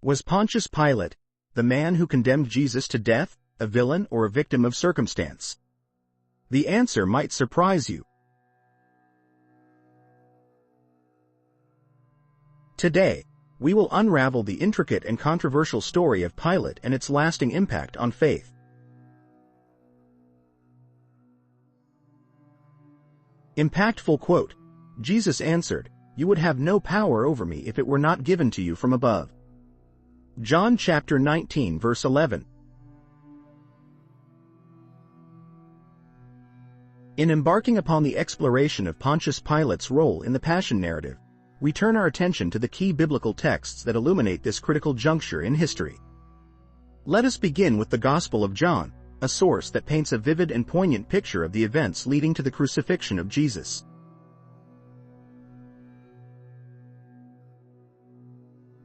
Was Pontius Pilate, the man who condemned Jesus to death, a villain or a victim of circumstance? The answer might surprise you. Today, we will unravel the intricate and controversial story of Pilate and its lasting impact on faith. Impactful quote: Jesus answered, "You would have no power over me if it were not given to you from above." John chapter 19 verse 11. In embarking upon the exploration of Pontius Pilate's role in the Passion narrative, we turn our attention to the key biblical texts that illuminate this critical juncture in history. Let us begin with the Gospel of John, a source that paints a vivid and poignant picture of the events leading to the crucifixion of Jesus.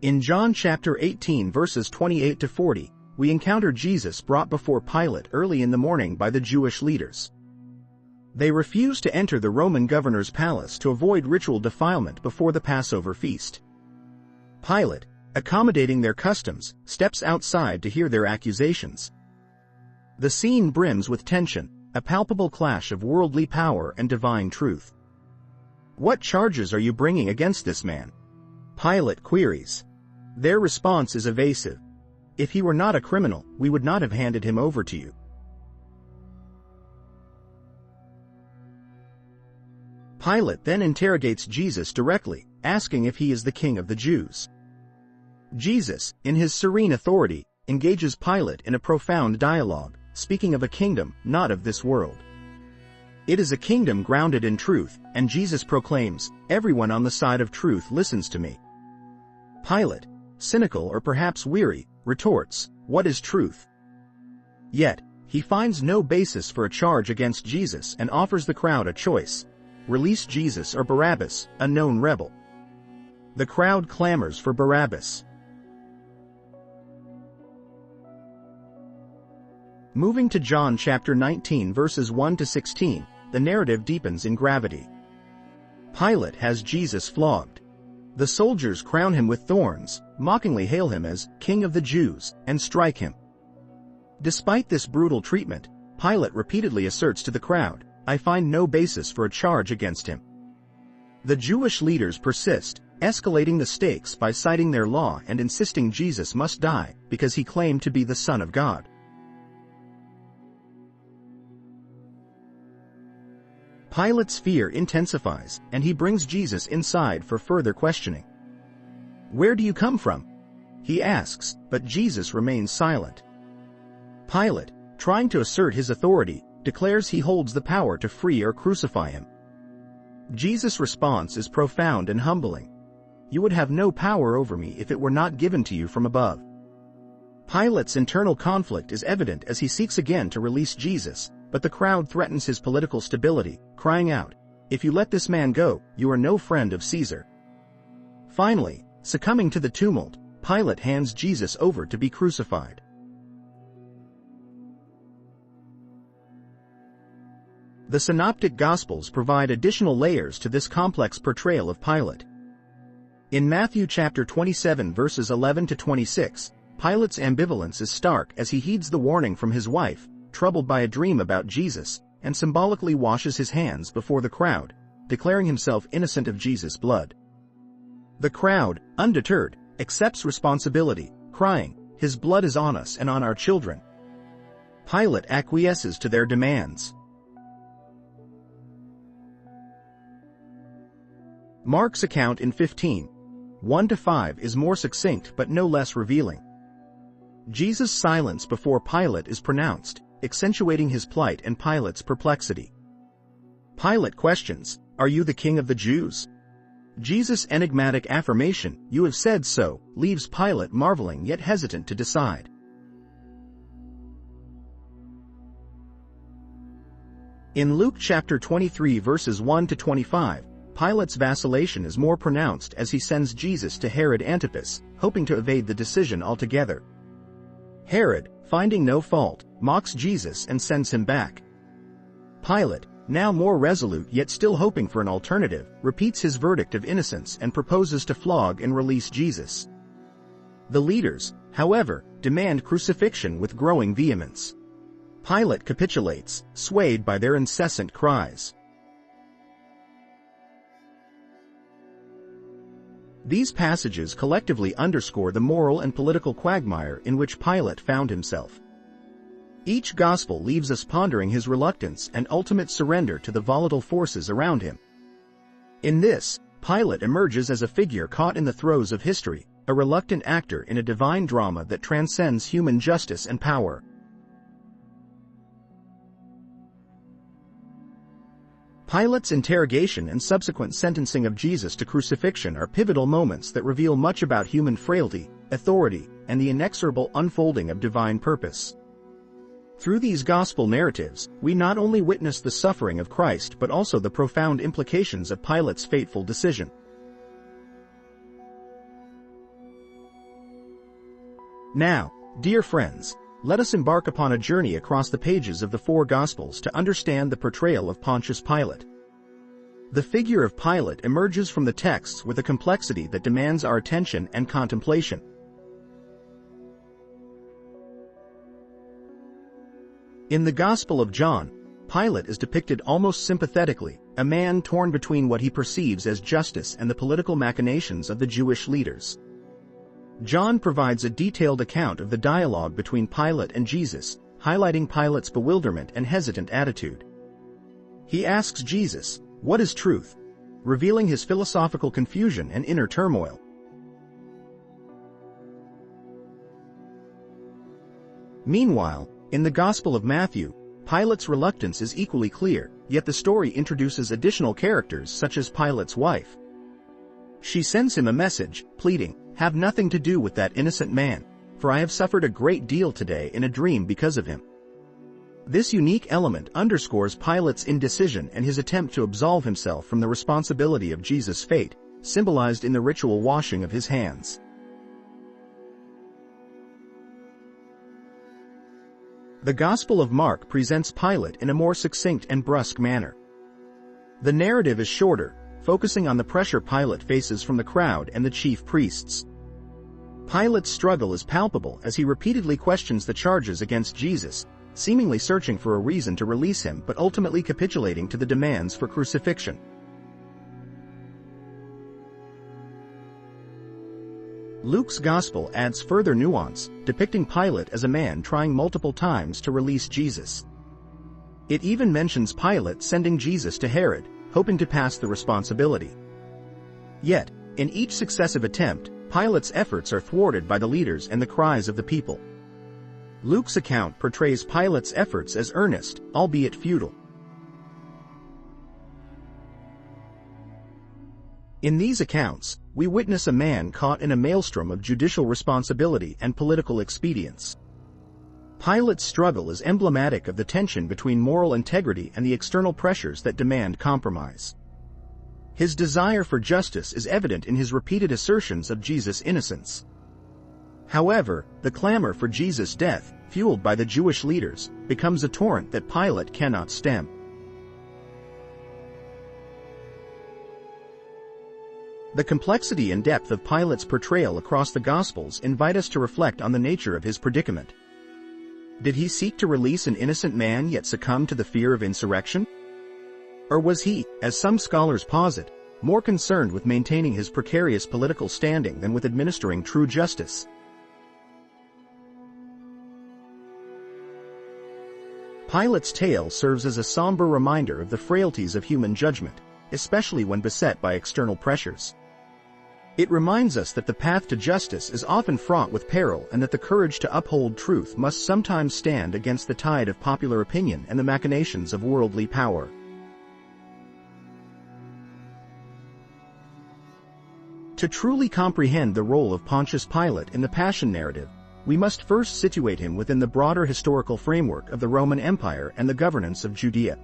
In John chapter 18 verses 28 to 40, we encounter Jesus brought before Pilate early in the morning by the Jewish leaders. They refuse to enter the Roman governor's palace to avoid ritual defilement before the Passover feast. Pilate, accommodating their customs, steps outside to hear their accusations. The scene brims with tension, a palpable clash of worldly power and divine truth. "What charges are you bringing against this man?" Pilate queries. Their response is evasive. "If he were not a criminal, we would not have handed him over to you." Pilate then interrogates Jesus directly, asking if he is the king of the Jews. Jesus, in his serene authority, engages Pilate in a profound dialogue, speaking of a kingdom not of this world. It is a kingdom grounded in truth, and Jesus proclaims, "Everyone on the side of truth listens to me." Pilate, cynical or perhaps weary, retorts, "What is truth?" Yet, he finds no basis for a charge against Jesus and offers the crowd a choice: release Jesus or Barabbas, a known rebel. The crowd clamors for Barabbas. Moving to John chapter 19 verses 1 to 16, the narrative deepens in gravity. Pilate has Jesus flogged. The soldiers crown him with thorns, mockingly hail him as King of the Jews, and strike him. Despite this brutal treatment, Pilate repeatedly asserts to the crowd, "I find no basis for a charge against him." The Jewish leaders persist, escalating the stakes by citing their law and insisting Jesus must die because he claimed to be the Son of God. Pilate's fear intensifies, and he brings Jesus inside for further questioning. "Where do you come from?" he asks, but Jesus remains silent. Pilate, trying to assert his authority, declares he holds the power to free or crucify him. Jesus' response is profound and humbling. "You would have no power over me if it were not given to you from above." Pilate's internal conflict is evident as he seeks again to release Jesus, but the crowd threatens his political stability, crying out, "If you let this man go, you are no friend of Caesar." Finally, succumbing to the tumult, Pilate hands Jesus over to be crucified. The Synoptic Gospels provide additional layers to this complex portrayal of Pilate. In Matthew chapter 27 verses 11 to 26, Pilate's ambivalence is stark as he heeds the warning from his wife, troubled by a dream about Jesus, and symbolically washes his hands before the crowd, declaring himself innocent of Jesus' blood. The crowd, undeterred, accepts responsibility, crying, "His blood is on us and on our children." Pilate acquiesces to their demands. Mark's account in 15:1-5 is more succinct but no less revealing. Jesus' silence before Pilate is pronounced, accentuating his plight and Pilate's perplexity. Pilate questions, "Are you the king of the Jews?" Jesus' enigmatic affirmation, "You have said so," leaves Pilate marveling yet hesitant to decide. In Luke chapter 23 verses 1 to 25, Pilate's vacillation is more pronounced as he sends Jesus to Herod Antipas, hoping to evade the decision altogether. Herod, finding no fault, mocks Jesus and sends him back. Pilate, now more resolute yet still hoping for an alternative, repeats his verdict of innocence and proposes to flog and release Jesus. The leaders, however, demand crucifixion with growing vehemence. Pilate capitulates, swayed by their incessant cries. These passages collectively underscore the moral and political quagmire in which Pilate found himself. Each gospel leaves us pondering his reluctance and ultimate surrender to the volatile forces around him. In this, Pilate emerges as a figure caught in the throes of history, a reluctant actor in a divine drama that transcends human justice and power. Pilate's interrogation and subsequent sentencing of Jesus to crucifixion are pivotal moments that reveal much about human frailty, authority, and the inexorable unfolding of divine purpose. Through these gospel narratives, we not only witness the suffering of Christ but also the profound implications of Pilate's fateful decision. Now, dear friends, let us embark upon a journey across the pages of the four Gospels to understand the portrayal of Pontius Pilate. The figure of Pilate emerges from the texts with a complexity that demands our attention and contemplation. In the Gospel of John, Pilate is depicted almost sympathetically, a man torn between what he perceives as justice and the political machinations of the Jewish leaders. John provides a detailed account of the dialogue between Pilate and Jesus, highlighting Pilate's bewilderment and hesitant attitude. He asks Jesus, "What is truth?" revealing his philosophical confusion and inner turmoil. Meanwhile, in the Gospel of Matthew, Pilate's reluctance is equally clear, yet the story introduces additional characters such as Pilate's wife. She sends him a message, pleading, "Have nothing to do with that innocent man, for I have suffered a great deal today in a dream because of him." This unique element underscores Pilate's indecision and his attempt to absolve himself from the responsibility of Jesus' fate, symbolized in the ritual washing of his hands. The Gospel of Mark presents Pilate in a more succinct and brusque manner. The narrative is shorter, focusing on the pressure Pilate faces from the crowd and the chief priests. Pilate's struggle is palpable as he repeatedly questions the charges against Jesus, seemingly searching for a reason to release him but ultimately capitulating to the demands for crucifixion. Luke's Gospel adds further nuance, depicting Pilate as a man trying multiple times to release Jesus. It even mentions Pilate sending Jesus to Herod, hoping to pass the responsibility. Yet, in each successive attempt, Pilate's efforts are thwarted by the leaders and the cries of the people. Luke's account portrays Pilate's efforts as earnest, albeit futile. In these accounts, we witness a man caught in a maelstrom of judicial responsibility and political expedience. Pilate's struggle is emblematic of the tension between moral integrity and the external pressures that demand compromise. His desire for justice is evident in his repeated assertions of Jesus' innocence. However, the clamor for Jesus' death, fueled by the Jewish leaders, becomes a torrent that Pilate cannot stem. The complexity and depth of Pilate's portrayal across the Gospels invite us to reflect on the nature of his predicament. Did he seek to release an innocent man yet succumb to the fear of insurrection? Or was he, as some scholars posit, more concerned with maintaining his precarious political standing than with administering true justice? Pilate's tale serves as a somber reminder of the frailties of human judgment, especially when beset by external pressures. It reminds us that the path to justice is often fraught with peril and that the courage to uphold truth must sometimes stand against the tide of popular opinion and the machinations of worldly power. To truly comprehend the role of Pontius Pilate in the Passion narrative, we must first situate him within the broader historical framework of the Roman Empire and the governance of Judea.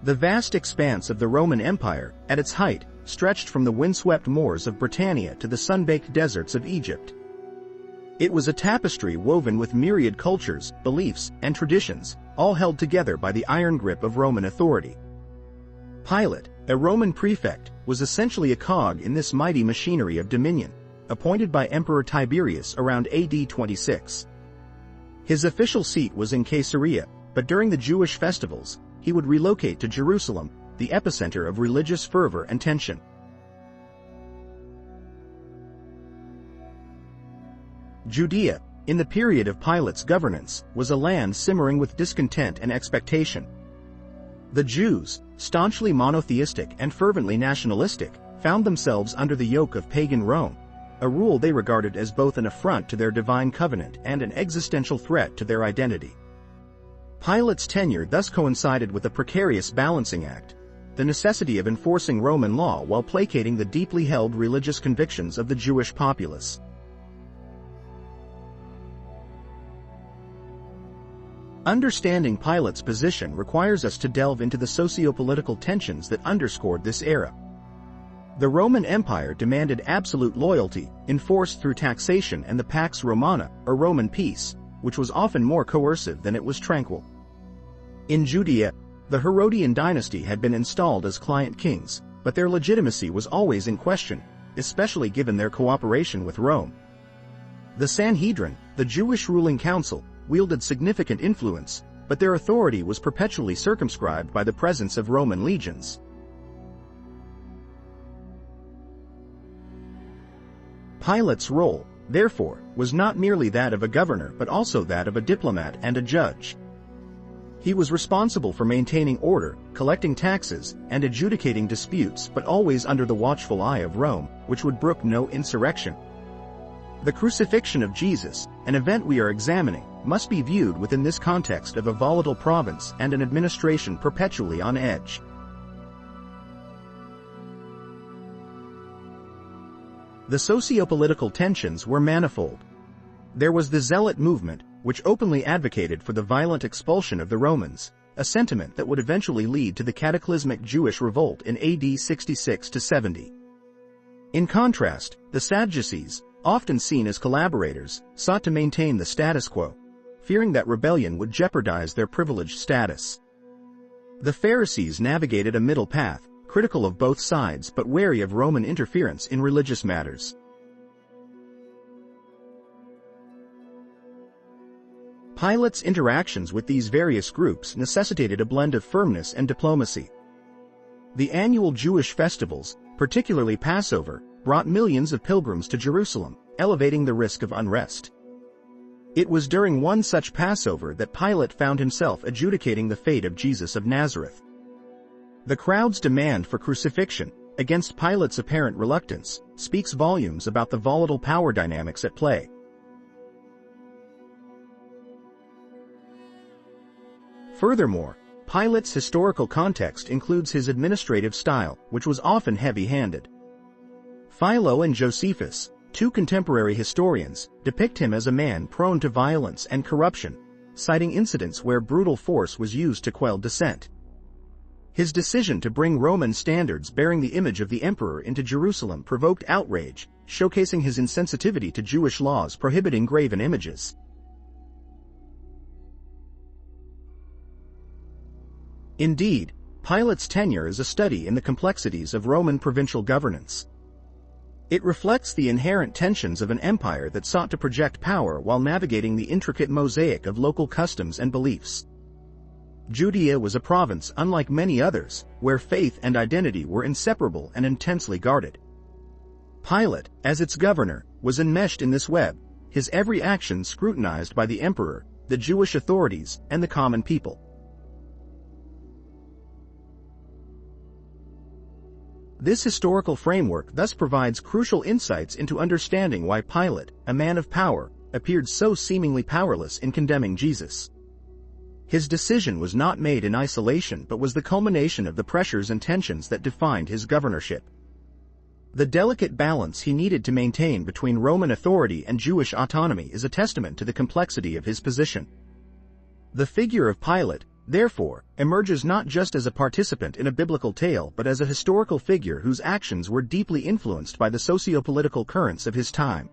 The vast expanse of the Roman Empire, at its height, stretched from the windswept moors of Britannia to the sun-baked deserts of Egypt. It was a tapestry woven with myriad cultures, beliefs, and traditions, all held together by the iron grip of Roman authority. Pilate, a Roman prefect, was essentially a cog in this mighty machinery of dominion, appointed by Emperor Tiberius around AD 26. His official seat was in Caesarea, but during the Jewish festivals, he would relocate to Jerusalem, the epicenter of religious fervor and tension. Judea, in the period of Pilate's governance, was a land simmering with discontent and expectation. The Jews, staunchly monotheistic and fervently nationalistic, found themselves under the yoke of pagan Rome, a rule they regarded as both an affront to their divine covenant and an existential threat to their identity. Pilate's tenure thus coincided with a precarious balancing act, the necessity of enforcing Roman law while placating the deeply held religious convictions of the Jewish populace. Understanding Pilate's position requires us to delve into the socio-political tensions that underscored this era. The Roman Empire demanded absolute loyalty, enforced through taxation and the Pax Romana, or Roman peace, which was often more coercive than it was tranquil. In Judea, the Herodian dynasty had been installed as client kings, but their legitimacy was always in question, especially given their cooperation with Rome. The Sanhedrin, the Jewish ruling council, wielded significant influence, but their authority was perpetually circumscribed by the presence of Roman legions. Pilate's role, therefore, was not merely that of a governor but also that of a diplomat and a judge. He was responsible for maintaining order, collecting taxes, and adjudicating disputes, but always under the watchful eye of Rome, which would brook no insurrection. The crucifixion of Jesus, an event we are examining, must be viewed within this context of a volatile province and an administration perpetually on edge. The socio-political tensions were manifold. There was the Zealot movement, which openly advocated for the violent expulsion of the Romans, a sentiment that would eventually lead to the cataclysmic Jewish revolt in AD 66 to 70. In contrast, the Sadducees, often seen as collaborators, sought to maintain the status quo, fearing that rebellion would jeopardize their privileged status. The Pharisees navigated a middle path, critical of both sides but wary of Roman interference in religious matters. Pilate's interactions with these various groups necessitated a blend of firmness and diplomacy. The annual Jewish festivals, particularly Passover, brought millions of pilgrims to Jerusalem, elevating the risk of unrest. It was during one such Passover that Pilate found himself adjudicating the fate of Jesus of Nazareth. The crowd's demand for crucifixion, against Pilate's apparent reluctance, speaks volumes about the volatile power dynamics at play. Furthermore, Pilate's historical context includes his administrative style, which was often heavy-handed. Philo and Josephus, two contemporary historians, depict him as a man prone to violence and corruption, citing incidents where brutal force was used to quell dissent. His decision to bring Roman standards bearing the image of the emperor into Jerusalem provoked outrage, showcasing his insensitivity to Jewish laws prohibiting graven images. Indeed, Pilate's tenure is a study in the complexities of Roman provincial governance. It reflects the inherent tensions of an empire that sought to project power while navigating the intricate mosaic of local customs and beliefs. Judea was a province unlike many others, where faith and identity were inseparable and intensely guarded. Pilate, as its governor, was enmeshed in this web, his every action scrutinized by the emperor, the Jewish authorities, and the common people. This historical framework thus provides crucial insights into understanding why Pilate, a man of power, appeared so seemingly powerless in condemning Jesus. His decision was not made in isolation but was the culmination of the pressures and tensions that defined his governorship. The delicate balance he needed to maintain between Roman authority and Jewish autonomy is a testament to the complexity of his position. The figure of Pilate, therefore, emerges not just as a participant in a biblical tale but as a historical figure whose actions were deeply influenced by the socio-political currents of his time.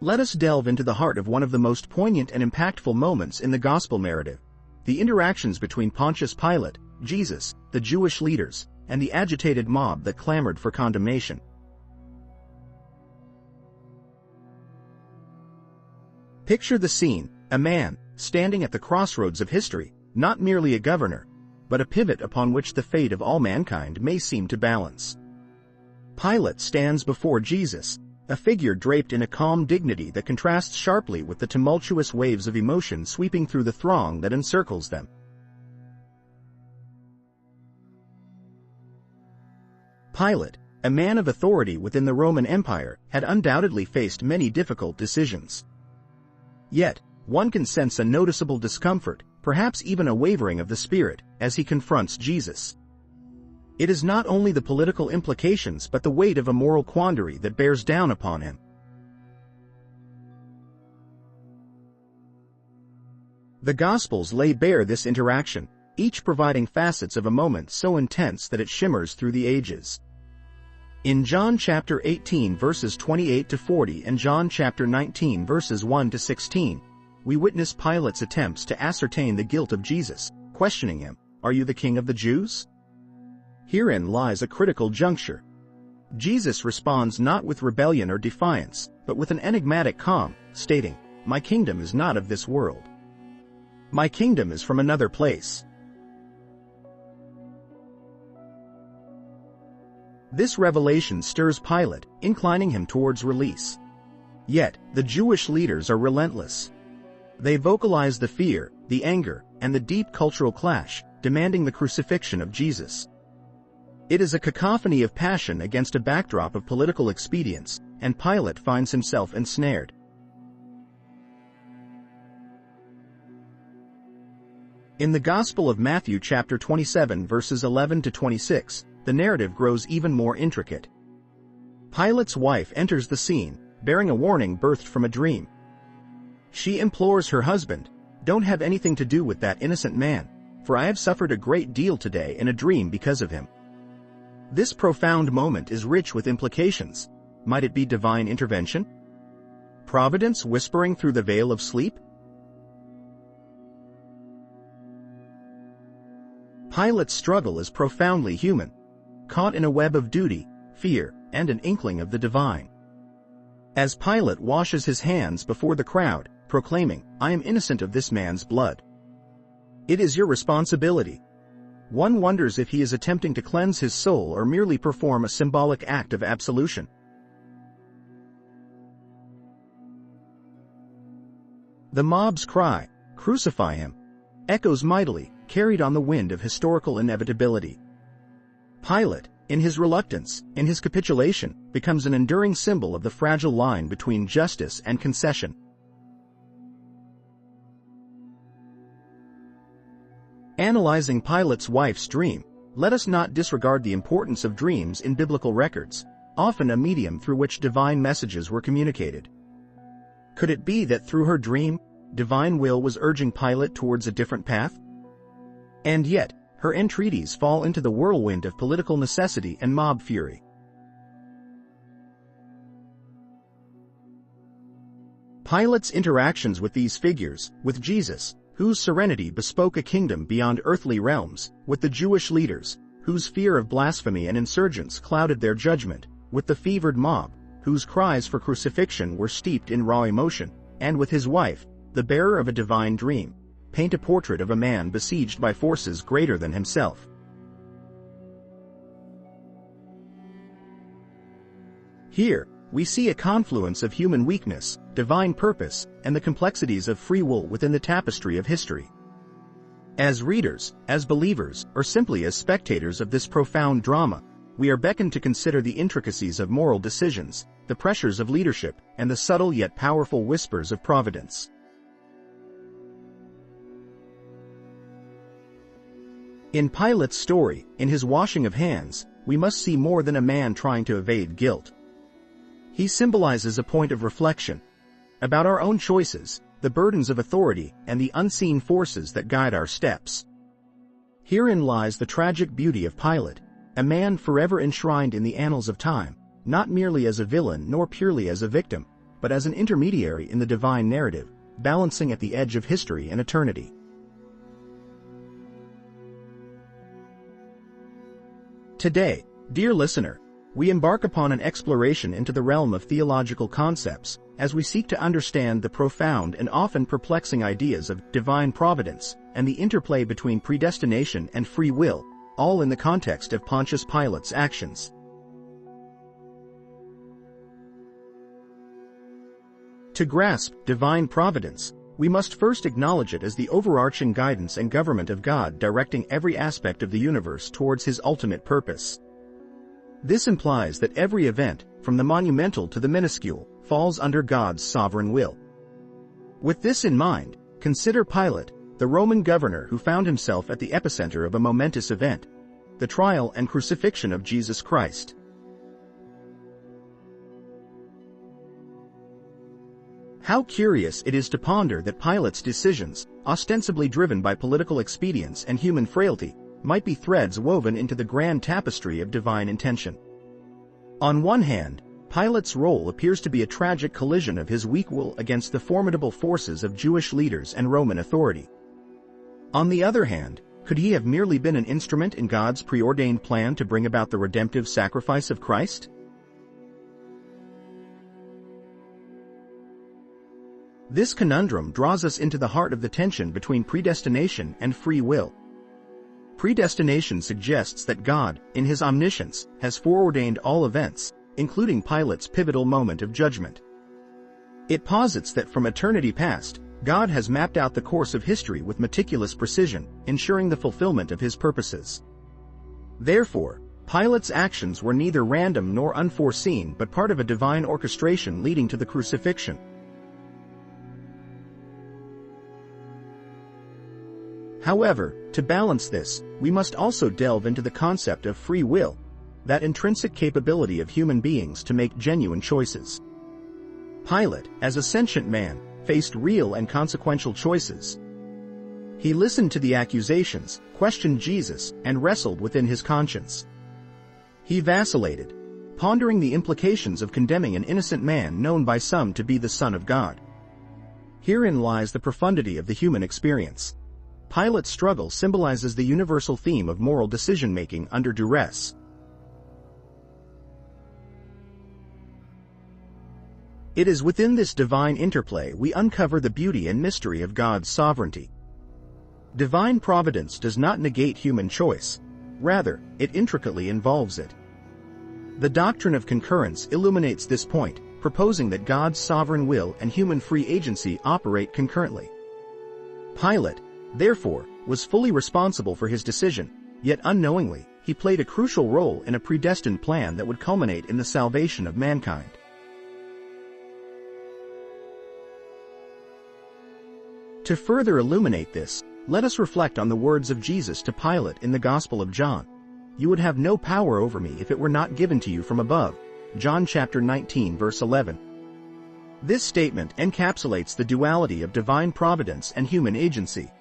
Let us delve into the heart of one of the most poignant and impactful moments in the Gospel narrative, the interactions between Pontius Pilate, Jesus, the Jewish leaders, and the agitated mob that clamored for condemnation. Picture the scene: a man, standing at the crossroads of history, not merely a governor, but a pivot upon which the fate of all mankind may seem to balance. Pilate stands before Jesus, a figure draped in a calm dignity that contrasts sharply with the tumultuous waves of emotion sweeping through the throng that encircles them. Pilate, a man of authority within the Roman Empire, had undoubtedly faced many difficult decisions. Yet, one can sense a noticeable discomfort, perhaps even a wavering of the spirit, as he confronts Jesus. It is not only the political implications but the weight of a moral quandary that bears down upon him. The Gospels lay bare this interaction, each providing facets of a moment so intense that it shimmers through the ages. In John chapter 18 verses 28 to 40 and John chapter 19 verses 1 to 16, we witness Pilate's attempts to ascertain the guilt of Jesus, questioning him, "Are you the king of the Jews?" Herein lies a critical juncture. Jesus responds not with rebellion or defiance, but with an enigmatic calm, stating, "My kingdom is not of this world. My kingdom is from another place." This revelation stirs Pilate, inclining him towards release. Yet, the Jewish leaders are relentless. They vocalize the fear, the anger, and the deep cultural clash, demanding the crucifixion of Jesus. It is a cacophony of passion against a backdrop of political expedience, and Pilate finds himself ensnared. In the Gospel of Matthew chapter 27 verses 11 to 26, the narrative grows even more intricate. Pilate's wife enters the scene, bearing a warning birthed from a dream. She implores her husband, "Don't have anything to do with that innocent man, for I have suffered a great deal today in a dream because of him." This profound moment is rich with implications. Might it be divine intervention? Providence whispering through the veil of sleep? Pilate's struggle is profoundly human, caught in a web of duty, fear, and an inkling of the divine. As Pilate washes his hands before the crowd, proclaiming, "I am innocent of this man's blood. It is your responsibility," one wonders if he is attempting to cleanse his soul or merely perform a symbolic act of absolution. The mob's cry, "Crucify him," echoes mightily, carried on the wind of historical inevitability. Pilate, in his reluctance, in his capitulation, becomes an enduring symbol of the fragile line between justice and concession. Analyzing Pilate's wife's dream, let us not disregard the importance of dreams in biblical records, often a medium through which divine messages were communicated. Could it be that through her dream, divine will was urging Pilate towards a different path? And yet, her entreaties fall into the whirlwind of political necessity and mob fury. Pilate's interactions with these figures, with Jesus, whose serenity bespoke a kingdom beyond earthly realms, with the Jewish leaders, whose fear of blasphemy and insurgents clouded their judgment, with the fevered mob, whose cries for crucifixion were steeped in raw emotion, and with his wife, the bearer of a divine dream, paint a portrait of a man besieged by forces greater than himself. Here, we see a confluence of human weakness, divine purpose, and the complexities of free will within the tapestry of history. As readers, as believers, or simply as spectators of this profound drama, we are beckoned to consider the intricacies of moral decisions, the pressures of leadership, and the subtle yet powerful whispers of providence. In Pilate's story, in his washing of hands, we must see more than a man trying to evade guilt. He symbolizes a point of reflection about our own choices, the burdens of authority, and the unseen forces that guide our steps. Herein lies the tragic beauty of Pilate, a man forever enshrined in the annals of time, not merely as a villain nor purely as a victim, but as an intermediary in the divine narrative, balancing at the edge of history and eternity. Today, dear listener, we embark upon an exploration into the realm of theological concepts as we seek to understand the profound and often perplexing ideas of divine providence and the interplay between predestination and free will, all in the context of Pontius Pilate's actions. To grasp divine providence, we must first acknowledge it as the overarching guidance and government of God directing every aspect of the universe towards His ultimate purpose. This implies that every event, from the monumental to the minuscule, falls under God's sovereign will. With this in mind, consider Pilate, the Roman governor who found himself at the epicenter of a momentous event, the trial and crucifixion of Jesus Christ. How curious it is to ponder that Pilate's decisions, ostensibly driven by political expedience and human frailty, might be threads woven into the grand tapestry of divine intention. On one hand, Pilate's role appears to be a tragic collision of his weak will against the formidable forces of Jewish leaders and Roman authority. On the other hand, could he have merely been an instrument in God's preordained plan to bring about the redemptive sacrifice of Christ? This conundrum draws us into the heart of the tension between predestination and free will. Predestination suggests that God, in His omniscience, has foreordained all events, including Pilate's pivotal moment of judgment. It posits that from eternity past, God has mapped out the course of history with meticulous precision, ensuring the fulfillment of His purposes. Therefore, Pilate's actions were neither random nor unforeseen but part of a divine orchestration leading to the crucifixion. However, to balance this, we must also delve into the concept of free will, that intrinsic capability of human beings to make genuine choices. Pilate, as a sentient man, faced real and consequential choices. He listened to the accusations, questioned Jesus, and wrestled within his conscience. He vacillated, pondering the implications of condemning an innocent man known by some to be the Son of God. Herein lies the profundity of the human experience. Pilate's struggle symbolizes the universal theme of moral decision-making under duress. It is within this divine interplay we uncover the beauty and mystery of God's sovereignty. Divine providence does not negate human choice. Rather, it intricately involves it. The doctrine of concurrence illuminates this point, proposing that God's sovereign will and human free agency operate concurrently. Pilate, therefore, was fully responsible for his decision, yet unknowingly, he played a crucial role in a predestined plan that would culminate in the salvation of mankind. To further illuminate this, let us reflect on the words of Jesus to Pilate in the Gospel of John. "You would have no power over me if it were not given to you from above." John chapter 19 verse 11. This statement encapsulates the duality of divine providence and human agency.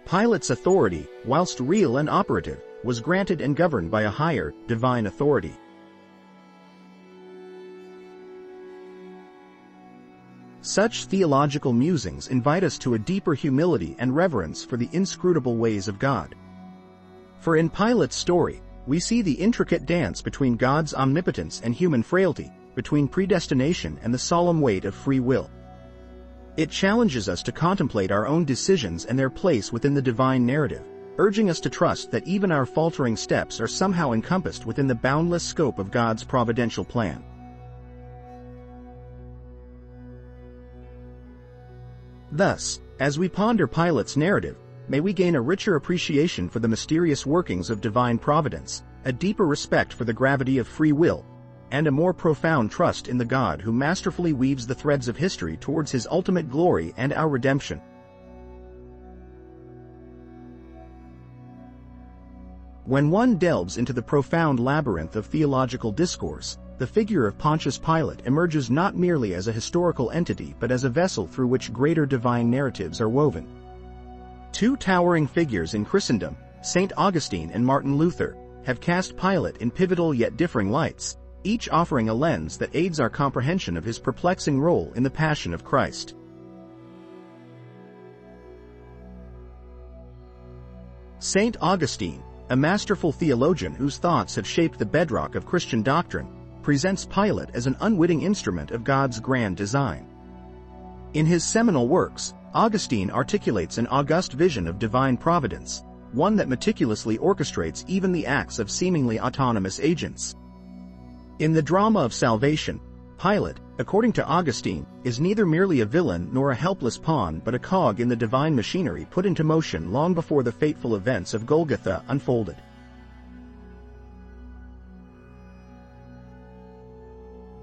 Pilate's authority, whilst real and operative, was granted and governed by a higher, divine authority. Such theological musings invite us to a deeper humility and reverence for the inscrutable ways of God. For in Pilate's story, we see the intricate dance between God's omnipotence and human frailty, between predestination and the solemn weight of free will. It challenges us to contemplate our own decisions and their place within the divine narrative, urging us to trust that even our faltering steps are somehow encompassed within the boundless scope of God's providential plan. Thus, as we ponder Pilate's narrative, may we gain a richer appreciation for the mysterious workings of divine providence, a deeper respect for the gravity of free will, and a more profound trust in the God who masterfully weaves the threads of history towards His ultimate glory and our redemption. When one delves into the profound labyrinth of theological discourse, the figure of Pontius Pilate emerges not merely as a historical entity but as a vessel through which greater divine narratives are woven. Two towering figures in Christendom, St. Augustine and Martin Luther, have cast Pilate in pivotal yet differing lights, each offering a lens that aids our comprehension of his perplexing role in the Passion of Christ. St. Augustine, a masterful theologian whose thoughts have shaped the bedrock of Christian doctrine, presents Pilate as an unwitting instrument of God's grand design. In his seminal works, Augustine articulates an august vision of divine providence, one that meticulously orchestrates even the acts of seemingly autonomous agents. In the drama of salvation, Pilate, according to Augustine, is neither merely a villain nor a helpless pawn but a cog in the divine machinery put into motion long before the fateful events of Golgotha unfolded.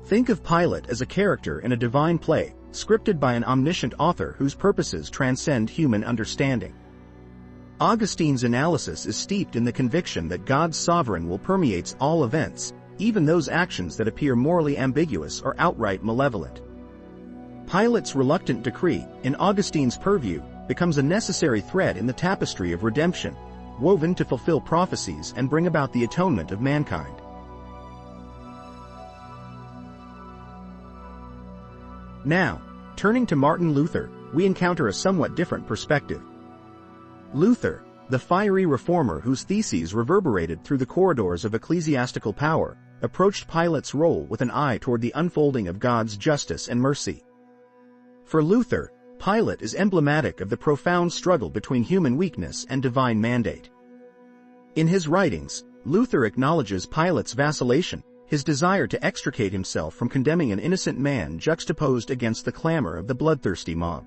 Think of Pilate as a character in a divine play, scripted by an omniscient author whose purposes transcend human understanding. Augustine's analysis is steeped in the conviction that God's sovereign will permeates all events, even those actions that appear morally ambiguous or outright malevolent. Pilate's reluctant decree, in Augustine's purview, becomes a necessary thread in the tapestry of redemption, woven to fulfill prophecies and bring about the atonement of mankind. Now, turning to Martin Luther, we encounter a somewhat different perspective. Luther, the fiery reformer whose theses reverberated through the corridors of ecclesiastical power, approached Pilate's role with an eye toward the unfolding of God's justice and mercy. For Luther, Pilate is emblematic of the profound struggle between human weakness and divine mandate. In his writings, Luther acknowledges Pilate's vacillation, his desire to extricate himself from condemning an innocent man juxtaposed against the clamor of the bloodthirsty mob.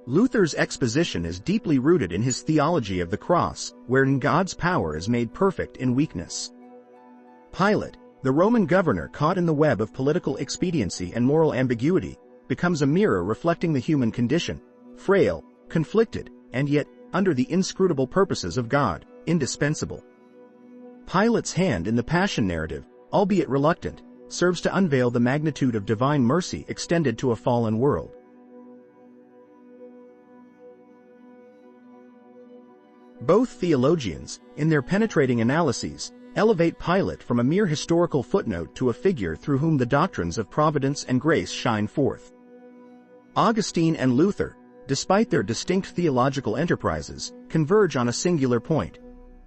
Luther's exposition is deeply rooted in his theology of the cross, wherein God's power is made perfect in weakness. Pilate, the Roman governor caught in the web of political expediency and moral ambiguity, becomes a mirror reflecting the human condition, frail, conflicted, and yet, under the inscrutable purposes of God, indispensable. Pilate's hand in the Passion narrative, albeit reluctant, serves to unveil the magnitude of divine mercy extended to a fallen world. Both theologians, in their penetrating analyses, elevate Pilate from a mere historical footnote to a figure through whom the doctrines of providence and grace shine forth. Augustine and Luther, despite their distinct theological enterprises, converge on a singular point.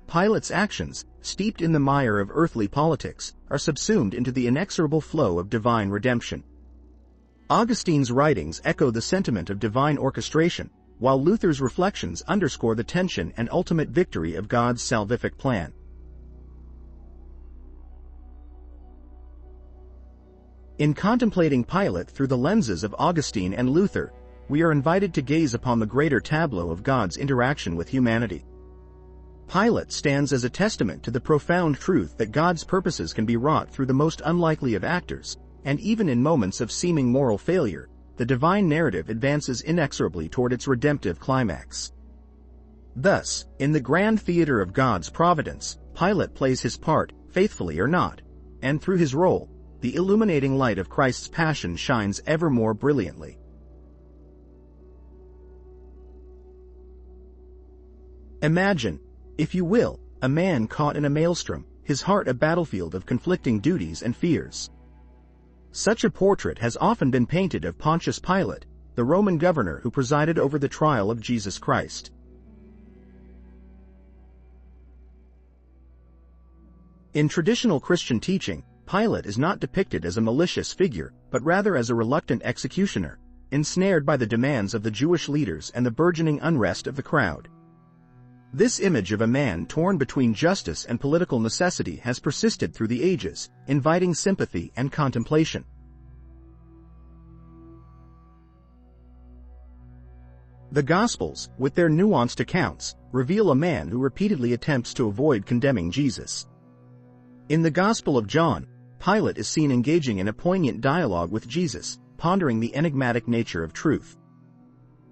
Pilate's actions, steeped in the mire of earthly politics, are subsumed into the inexorable flow of divine redemption. Augustine's writings echo the sentiment of divine orchestration, while Luther's reflections underscore the tension and ultimate victory of God's salvific plan. In contemplating Pilate through the lenses of Augustine and Luther, we are invited to gaze upon the greater tableau of God's interaction with humanity. Pilate stands as a testament to the profound truth that God's purposes can be wrought through the most unlikely of actors, and even in moments of seeming moral failure, the divine narrative advances inexorably toward its redemptive climax. Thus, in the grand theater of God's providence, Pilate plays his part, faithfully or not, and through his role, the illuminating light of Christ's passion shines ever more brilliantly. Imagine, if you will, a man caught in a maelstrom, his heart a battlefield of conflicting duties and fears. Such a portrait has often been painted of Pontius Pilate, the Roman governor who presided over the trial of Jesus Christ. In traditional Christian teaching, Pilate is not depicted as a malicious figure, but rather as a reluctant executioner, ensnared by the demands of the Jewish leaders and the burgeoning unrest of the crowd. This image of a man torn between justice and political necessity has persisted through the ages, inviting sympathy and contemplation. The Gospels, with their nuanced accounts, reveal a man who repeatedly attempts to avoid condemning Jesus. In the Gospel of John, Pilate is seen engaging in a poignant dialogue with Jesus, pondering the enigmatic nature of truth.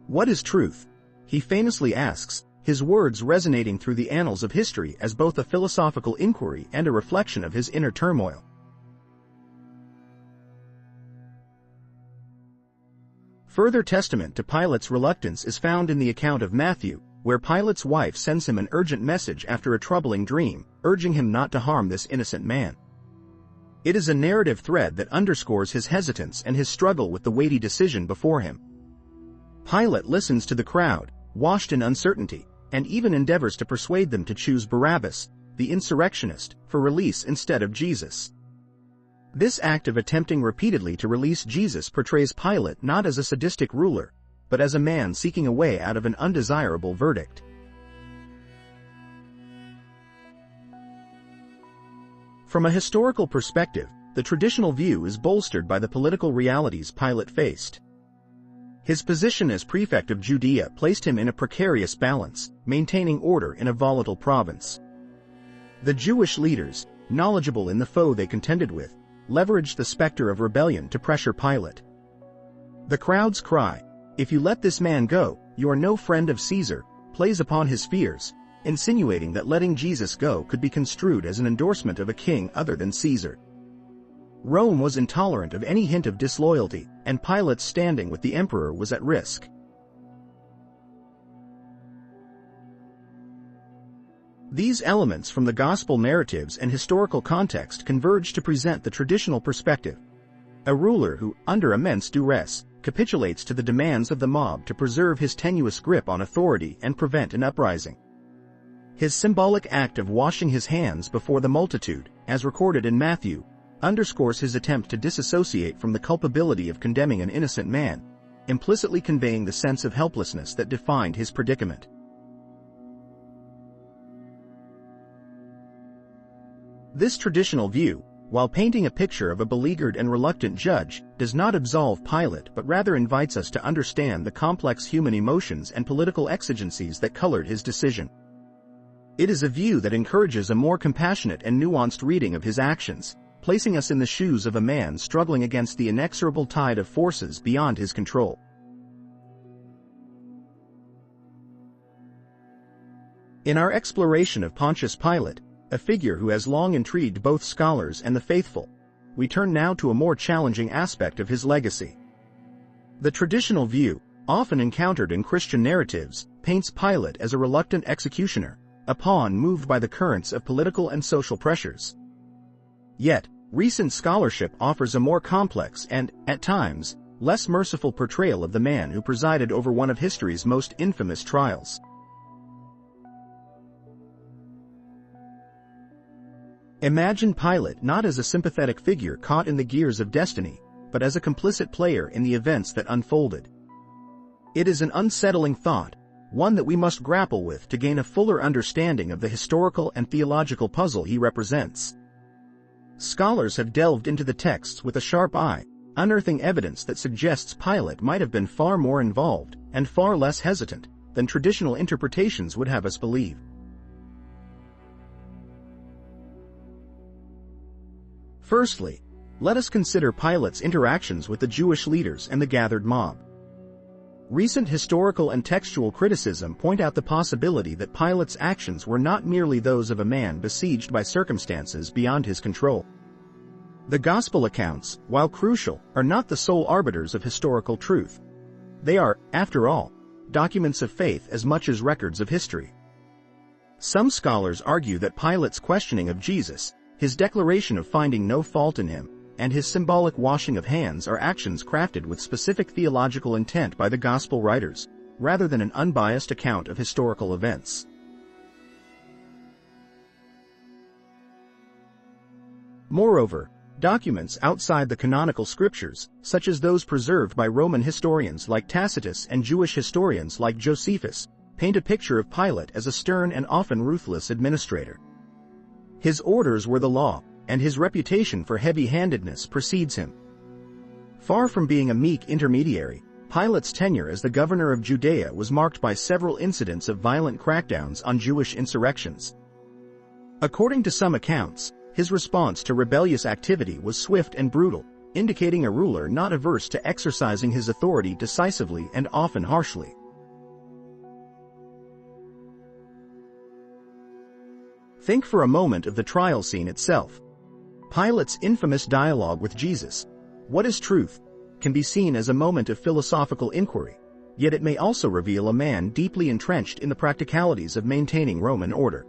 "What is truth?" he famously asks, his words resonating through the annals of history as both a philosophical inquiry and a reflection of his inner turmoil. Further testament to Pilate's reluctance is found in the account of Matthew, where Pilate's wife sends him an urgent message after a troubling dream, urging him not to harm this innocent man. It is a narrative thread that underscores his hesitance and his struggle with the weighty decision before him. Pilate listens to the crowd, washed in uncertainty, and even endeavors to persuade them to choose Barabbas, the insurrectionist, for release instead of Jesus. This act of attempting repeatedly to release Jesus portrays Pilate not as a sadistic ruler, but as a man seeking a way out of an undesirable verdict. From a historical perspective, the traditional view is bolstered by the political realities Pilate faced. His position as prefect of Judea placed him in a precarious balance, maintaining order in a volatile province. The Jewish leaders, knowledgeable in the foe they contended with, leveraged the specter of rebellion to pressure Pilate. The crowd's cry, "If you let this man go, you are no friend of Caesar," plays upon his fears, insinuating that letting Jesus go could be construed as an endorsement of a king other than Caesar. Rome was intolerant of any hint of disloyalty, and Pilate's standing with the emperor was at risk. These elements from the gospel narratives and historical context converge to present the traditional perspective. A ruler who, under immense duress, capitulates to the demands of the mob to preserve his tenuous grip on authority and prevent an uprising. His symbolic act of washing his hands before the multitude, as recorded in Matthew, underscores his attempt to disassociate from the culpability of condemning an innocent man, implicitly conveying the sense of helplessness that defined his predicament. This traditional view, while painting a picture of a beleaguered and reluctant judge, does not absolve Pilate but rather invites us to understand the complex human emotions and political exigencies that colored his decision. It is a view that encourages a more compassionate and nuanced reading of his actions, placing us in the shoes of a man struggling against the inexorable tide of forces beyond his control. In our exploration of Pontius Pilate, a figure who has long intrigued both scholars and the faithful, we turn now to a more challenging aspect of his legacy. The traditional view, often encountered in Christian narratives, paints Pilate as a reluctant executioner, a pawn moved by the currents of political and social pressures. Yet, recent scholarship offers a more complex and, at times, less merciful portrayal of the man who presided over one of history's most infamous trials. Imagine Pilate not as a sympathetic figure caught in the gears of destiny, but as a complicit player in the events that unfolded. It is an unsettling thought, one that we must grapple with to gain a fuller understanding of the historical and theological puzzle he represents. Scholars have delved into the texts with a sharp eye, unearthing evidence that suggests Pilate might have been far more involved and far less hesitant than traditional interpretations would have us believe. Firstly, let us consider Pilate's interactions with the Jewish leaders and the gathered mob. Recent historical and textual criticism point out the possibility that Pilate's actions were not merely those of a man besieged by circumstances beyond his control. The Gospel accounts, while crucial, are not the sole arbiters of historical truth. They are, after all, documents of faith as much as records of history. Some scholars argue that Pilate's questioning of Jesus, his declaration of finding no fault in him, and his symbolic washing of hands are actions crafted with specific theological intent by the Gospel writers, rather than an unbiased account of historical events. Moreover, documents outside the canonical scriptures, such as those preserved by Roman historians like Tacitus and Jewish historians like Josephus, paint a picture of Pilate as a stern and often ruthless administrator. His orders were the law, and his reputation for heavy-handedness precedes him. Far from being a meek intermediary, Pilate's tenure as the governor of Judea was marked by several incidents of violent crackdowns on Jewish insurrections. According to some accounts, his response to rebellious activity was swift and brutal, indicating a ruler not averse to exercising his authority decisively and often harshly. Think for a moment of the trial scene itself. Pilate's infamous dialogue with Jesus, "What is truth?" can be seen as a moment of philosophical inquiry, yet it may also reveal a man deeply entrenched in the practicalities of maintaining Roman order.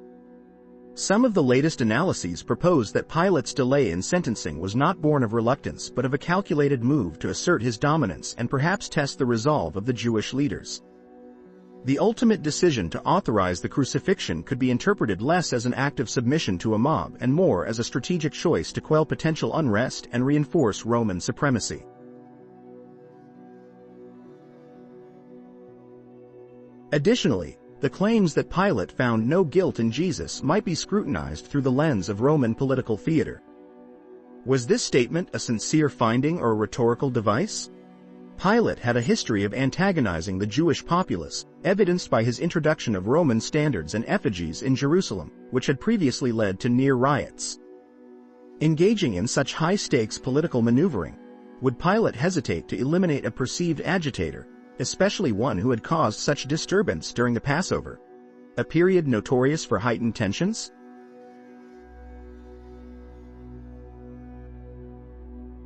Some of the latest analyses propose that Pilate's delay in sentencing was not born of reluctance but of a calculated move to assert his dominance and perhaps test the resolve of the Jewish leaders. The ultimate decision to authorize the crucifixion could be interpreted less as an act of submission to a mob and more as a strategic choice to quell potential unrest and reinforce Roman supremacy. Additionally, the claims that Pilate found no guilt in Jesus might be scrutinized through the lens of Roman political theater. Was this statement a sincere finding or a rhetorical device? Pilate had a history of antagonizing the Jewish populace, evidenced by his introduction of Roman standards and effigies in Jerusalem, which had previously led to near riots. Engaging in such high-stakes political maneuvering, would Pilate hesitate to eliminate a perceived agitator, especially one who had caused such disturbance during the Passover, a period notorious for heightened tensions?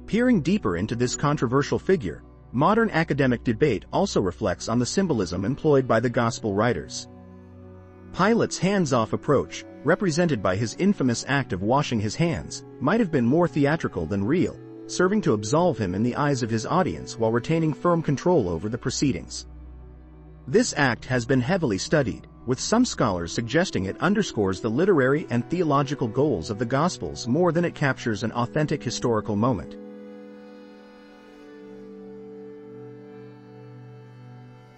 Peering deeper into this controversial figure, modern academic debate also reflects on the symbolism employed by the Gospel writers. Pilate's hands-off approach, represented by his infamous act of washing his hands, might have been more theatrical than real, serving to absolve him in the eyes of his audience while retaining firm control over the proceedings. This act has been heavily studied, with some scholars suggesting it underscores the literary and theological goals of the Gospels more than it captures an authentic historical moment.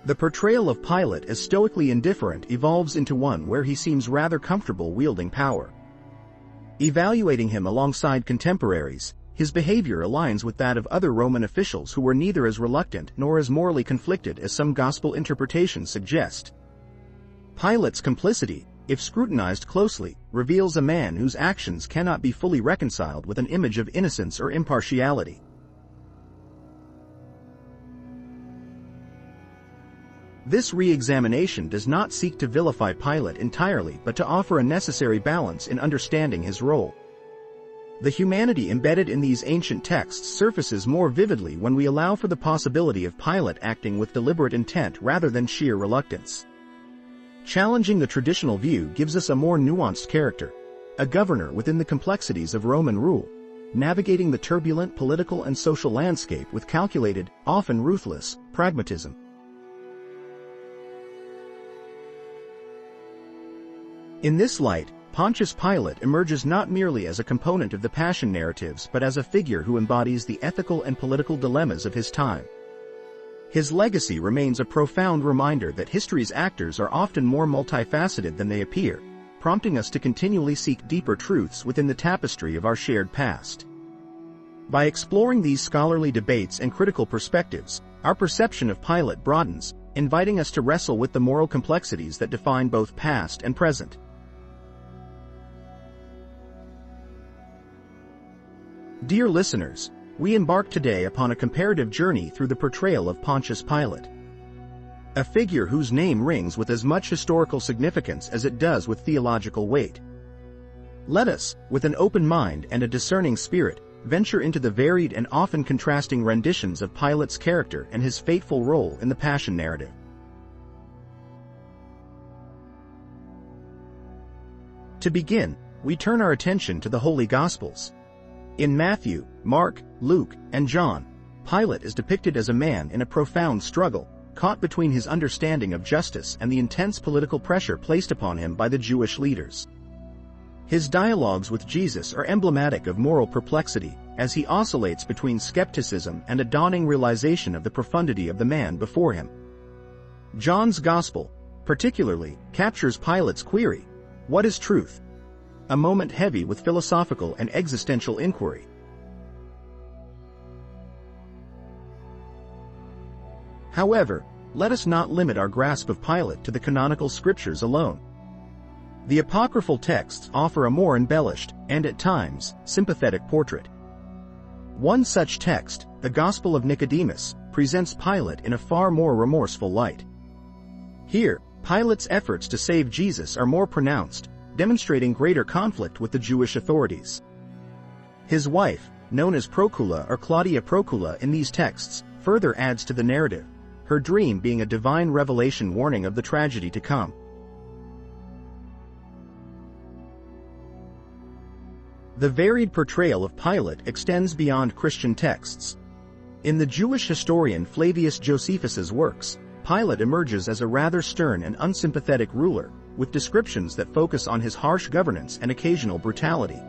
The portrayal of Pilate as stoically indifferent evolves into one where he seems rather comfortable wielding power. Evaluating him alongside contemporaries, his behavior aligns with that of other Roman officials who were neither as reluctant nor as morally conflicted as some gospel interpretations suggest. Pilate's complicity, if scrutinized closely, reveals a man whose actions cannot be fully reconciled with an image of innocence or impartiality. This re-examination does not seek to vilify Pilate entirely but to offer a necessary balance in understanding his role. The humanity embedded in these ancient texts surfaces more vividly when we allow for the possibility of Pilate acting with deliberate intent rather than sheer reluctance. Challenging the traditional view gives us a more nuanced character, a governor within the complexities of Roman rule, navigating the turbulent political and social landscape with calculated, often ruthless, pragmatism. In this light, Pontius Pilate emerges not merely as a component of the Passion narratives but as a figure who embodies the ethical and political dilemmas of his time. His legacy remains a profound reminder that history's actors are often more multifaceted than they appear, prompting us to continually seek deeper truths within the tapestry of our shared past. By exploring these scholarly debates and critical perspectives, our perception of Pilate broadens, inviting us to wrestle with the moral complexities that define both past and present. Dear listeners, we embark today upon a comparative journey through the portrayal of Pontius Pilate, a figure whose name rings with as much historical significance as it does with theological weight. Let us, with an open mind and a discerning spirit, venture into the varied and often contrasting renditions of Pilate's character and his fateful role in the Passion narrative. To begin, we turn our attention to the Holy Gospels. In Matthew, Mark, Luke, and John, Pilate is depicted as a man in a profound struggle, caught between his understanding of justice and the intense political pressure placed upon him by the Jewish leaders. His dialogues with Jesus are emblematic of moral perplexity, as he oscillates between skepticism and a dawning realization of the profundity of the man before him. John's Gospel, particularly, captures Pilate's query, "What is truth?" a moment heavy with philosophical and existential inquiry. However, let us not limit our grasp of Pilate to the canonical scriptures alone. The apocryphal texts offer a more embellished, and at times, sympathetic portrait. One such text, the Gospel of Nicodemus, presents Pilate in a far more remorseful light. Here, Pilate's efforts to save Jesus are more pronounced, demonstrating greater conflict with the Jewish authorities. His wife, known as Procula or Claudia Procula in these texts, further adds to the narrative, her dream being a divine revelation warning of the tragedy to come. The varied portrayal of Pilate extends beyond Christian texts. In the Jewish historian Flavius Josephus's works, Pilate emerges as a rather stern and unsympathetic ruler, with descriptions that focus on his harsh governance and occasional brutality.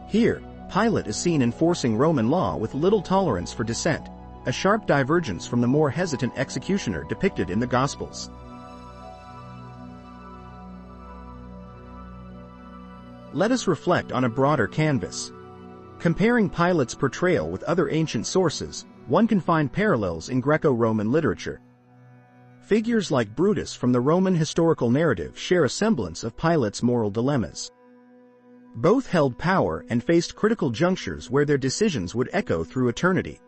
Here, Pilate is seen enforcing Roman law with little tolerance for dissent, a sharp divergence from the more hesitant executioner depicted in the Gospels. Let us reflect on a broader canvas. Comparing Pilate's portrayal with other ancient sources, one can find parallels in Greco-Roman literature. Figures like Brutus from the Roman historical narrative share a semblance of Pilate's moral dilemmas. Both held power and faced critical junctures where their decisions would echo through eternity.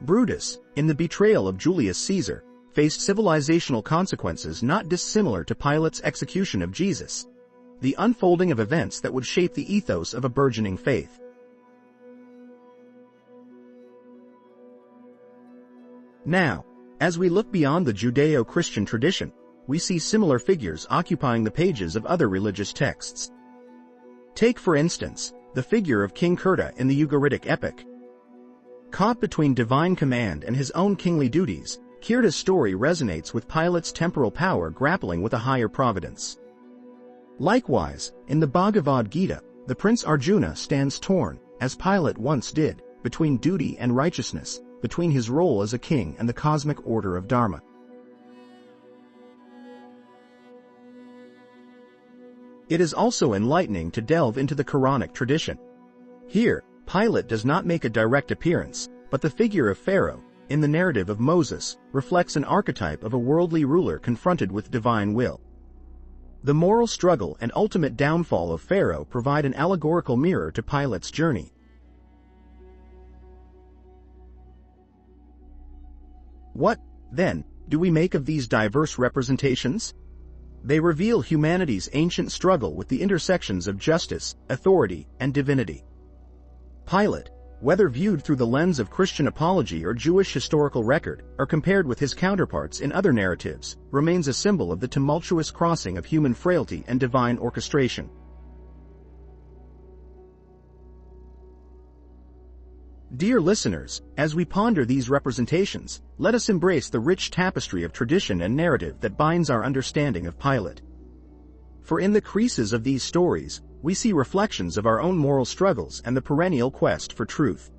Brutus, in the betrayal of Julius Caesar, faced civilizational consequences not dissimilar to Pilate's execution of Jesus, the unfolding of events that would shape the ethos of a burgeoning faith. Now, as we look beyond the Judeo-Christian tradition, we see similar figures occupying the pages of other religious texts. Take, for instance, the figure of King Curta in the Ugaritic epic. Caught between divine command and his own kingly duties, Curta's story resonates with Pilate's temporal power grappling with a higher providence. Likewise, in the Bhagavad Gita, the Prince Arjuna stands torn, as Pilate once did, between duty and righteousness, between his role as a king and the cosmic order of Dharma. It is also enlightening to delve into the Quranic tradition. Here, Pilate does not make a direct appearance, but the figure of Pharaoh, in the narrative of Moses, reflects an archetype of a worldly ruler confronted with divine will. The moral struggle and ultimate downfall of Pharaoh provide an allegorical mirror to Pilate's journey. What, then, do we make of these diverse representations? They reveal humanity's ancient struggle with the intersections of justice, authority, and divinity. Pilate, whether viewed through the lens of Christian apology or Jewish historical record, or compared with his counterparts in other narratives, remains a symbol of the tumultuous crossing of human frailty and divine orchestration. Dear listeners, as we ponder these representations, let us embrace the rich tapestry of tradition and narrative that binds our understanding of Pilate. For in the creases of these stories, we see reflections of our own moral struggles and the perennial quest for truth.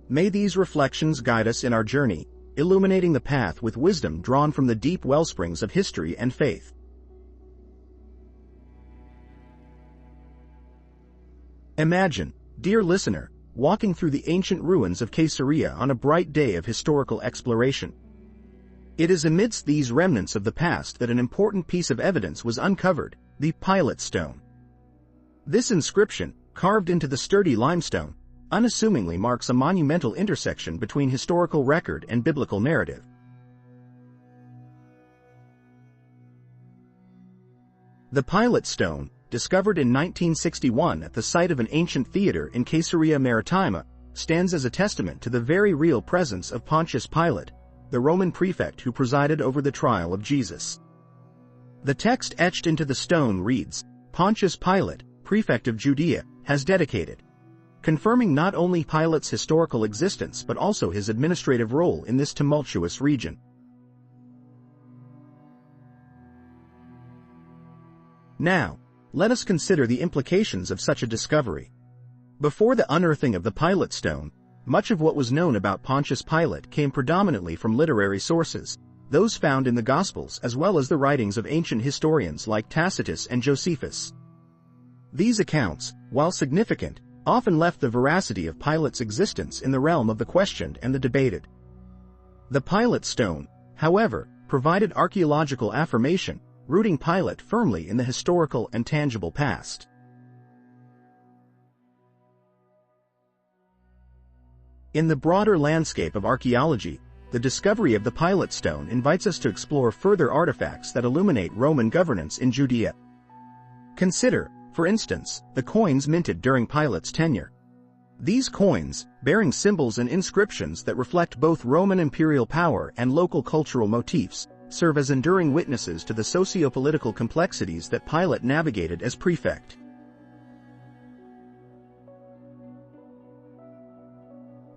May these reflections guide us in our journey, illuminating the path with wisdom drawn from the deep wellsprings of history and faith. Imagine, dear listener, walking through the ancient ruins of Caesarea on a bright day of historical exploration. It is amidst these remnants of the past that an important piece of evidence was uncovered, the Pilate stone. This inscription, carved into the sturdy limestone, unassumingly marks a monumental intersection between historical record and biblical narrative. The Pilate stone, discovered in 1961 at the site of an ancient theater in Caesarea Maritima, stands as a testament to the very real presence of Pontius Pilate, the Roman prefect who presided over the trial of Jesus. The text etched into the stone reads, "Pontius Pilate, prefect of Judea, has dedicated," confirming not only Pilate's historical existence but also his administrative role in this tumultuous region. Now, let us consider the implications of such a discovery. Before the unearthing of the Pilate stone, much of what was known about Pontius Pilate came predominantly from literary sources, those found in the Gospels as well as the writings of ancient historians like Tacitus and Josephus. These accounts, while significant, often left the veracity of Pilate's existence in the realm of the questioned and the debated. The Pilate stone, however, provided archaeological affirmation, rooting Pilate firmly in the historical and tangible past. In the broader landscape of archaeology, the discovery of the Pilate stone invites us to explore further artifacts that illuminate Roman governance in Judea. Consider, for instance, the coins minted during Pilate's tenure. These coins, bearing symbols and inscriptions that reflect both Roman imperial power and local cultural motifs, serve as enduring witnesses to the socio-political complexities that Pilate navigated as prefect.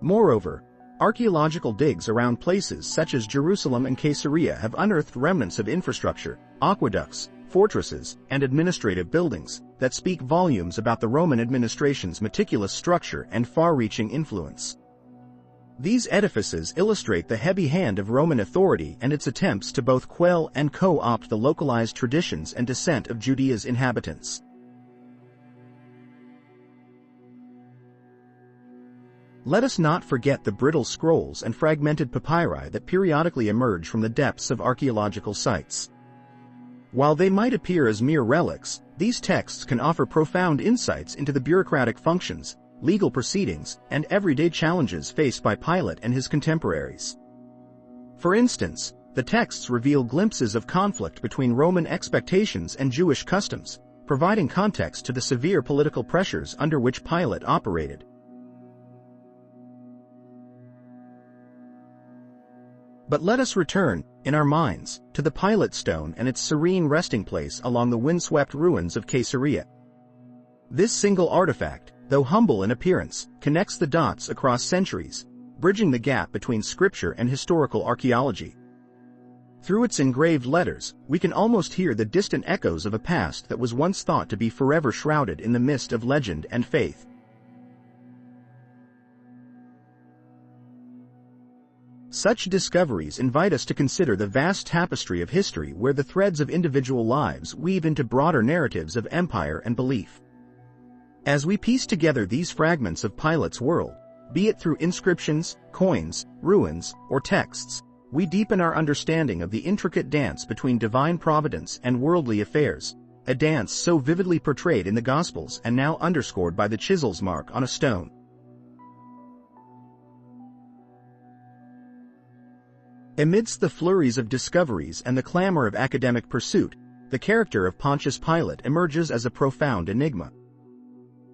Moreover, archaeological digs around places such as Jerusalem and Caesarea have unearthed remnants of infrastructure, aqueducts, fortresses, and administrative buildings that speak volumes about the Roman administration's meticulous structure and far-reaching influence. These edifices illustrate the heavy hand of Roman authority and its attempts to both quell and co-opt the localized traditions and descent of Judea's inhabitants. Let us not forget the brittle scrolls and fragmented papyri that periodically emerge from the depths of archaeological sites. While they might appear as mere relics, these texts can offer profound insights into the bureaucratic functions, legal proceedings, and everyday challenges faced by Pilate and his contemporaries. For instance, the texts reveal glimpses of conflict between Roman expectations and Jewish customs, providing context to the severe political pressures under which Pilate operated. But let us return, in our minds, to the Pilate stone and its serene resting place along the windswept ruins of Caesarea. This single artifact, though humble in appearance, connects the dots across centuries, bridging the gap between scripture and historical archaeology. Through its engraved letters, we can almost hear the distant echoes of a past that was once thought to be forever shrouded in the mist of legend and faith. Such discoveries invite us to consider the vast tapestry of history where the threads of individual lives weave into broader narratives of empire and belief. As we piece together these fragments of Pilate's world, be it through inscriptions, coins, ruins, or texts, we deepen our understanding of the intricate dance between divine providence and worldly affairs, a dance so vividly portrayed in the Gospels and now underscored by the chisel's mark on a stone. Amidst the flurries of discoveries and the clamor of academic pursuit, the character of Pontius Pilate emerges as a profound enigma.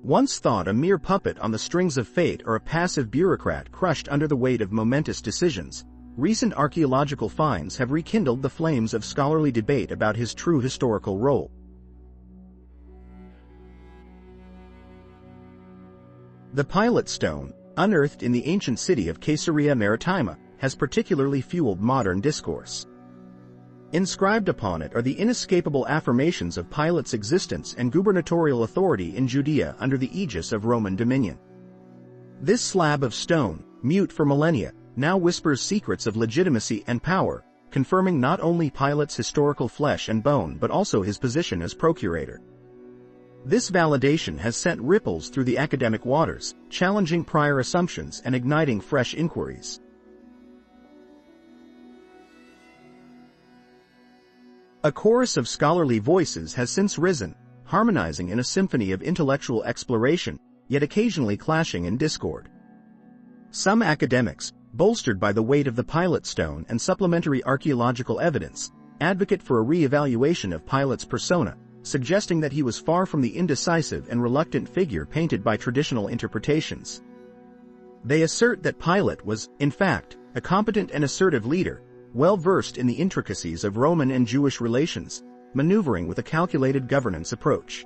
Once thought a mere puppet on the strings of fate or a passive bureaucrat crushed under the weight of momentous decisions, recent archaeological finds have rekindled the flames of scholarly debate about his true historical role. The Pilate stone, unearthed in the ancient city of Caesarea Maritima, has particularly fueled modern discourse. Inscribed upon it are the inescapable affirmations of Pilate's existence and gubernatorial authority in Judea under the aegis of Roman dominion. This slab of stone, mute for millennia, now whispers secrets of legitimacy and power, confirming not only Pilate's historical flesh and bone but also his position as procurator. This validation has sent ripples through the academic waters, challenging prior assumptions and igniting fresh inquiries. A chorus of scholarly voices has since risen, harmonizing in a symphony of intellectual exploration, yet occasionally clashing in discord. Some academics, bolstered by the weight of the Pilate stone and supplementary archaeological evidence, advocate for a re-evaluation of Pilate's persona, suggesting that he was far from the indecisive and reluctant figure painted by traditional interpretations. They assert that Pilate was, in fact, a competent and assertive leader, well-versed in the intricacies of Roman and Jewish relations, maneuvering with a calculated governance approach.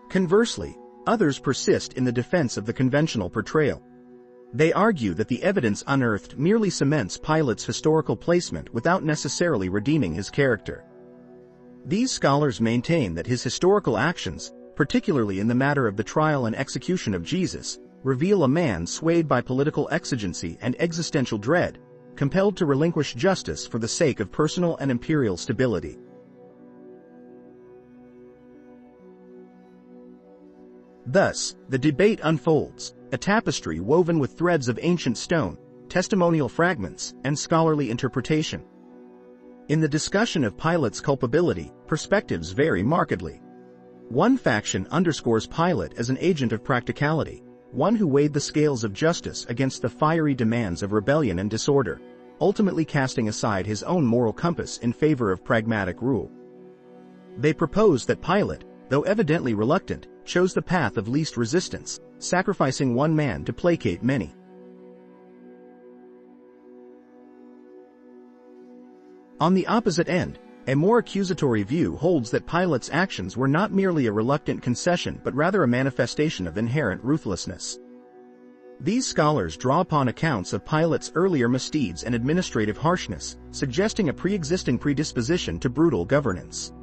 Conversely, others persist in the defense of the conventional portrayal. They argue that the evidence unearthed merely cements Pilate's historical placement without necessarily redeeming his character. These scholars maintain that his historical actions, particularly in the matter of the trial and execution of Jesus, reveal a man swayed by political exigency and existential dread, compelled to relinquish justice for the sake of personal and imperial stability. Thus, the debate unfolds, a tapestry woven with threads of ancient stone, testimonial fragments, and scholarly interpretation. In the discussion of Pilate's culpability, perspectives vary markedly. One faction underscores Pilate as an agent of practicality, one who weighed the scales of justice against the fiery demands of rebellion and disorder, ultimately casting aside his own moral compass in favor of pragmatic rule. They propose that Pilate, though evidently reluctant, chose the path of least resistance, sacrificing one man to placate many. On the opposite end, A more accusatory view holds that Pilate's actions were not merely a reluctant concession but rather a manifestation of inherent ruthlessness. These scholars draw upon accounts of Pilate's earlier misdeeds and administrative harshness, suggesting a pre-existing predisposition to brutal governance.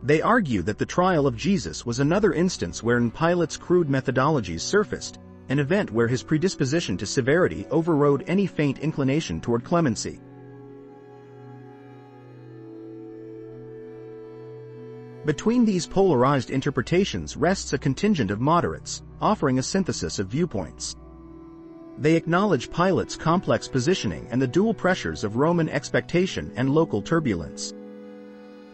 They argue that the trial of Jesus was another instance wherein Pilate's crude methodologies surfaced, an event where his predisposition to severity overrode any faint inclination toward clemency. Between these polarized interpretations rests a contingent of moderates, offering a synthesis of viewpoints. They acknowledge Pilate's complex positioning and the dual pressures of Roman expectation and local turbulence.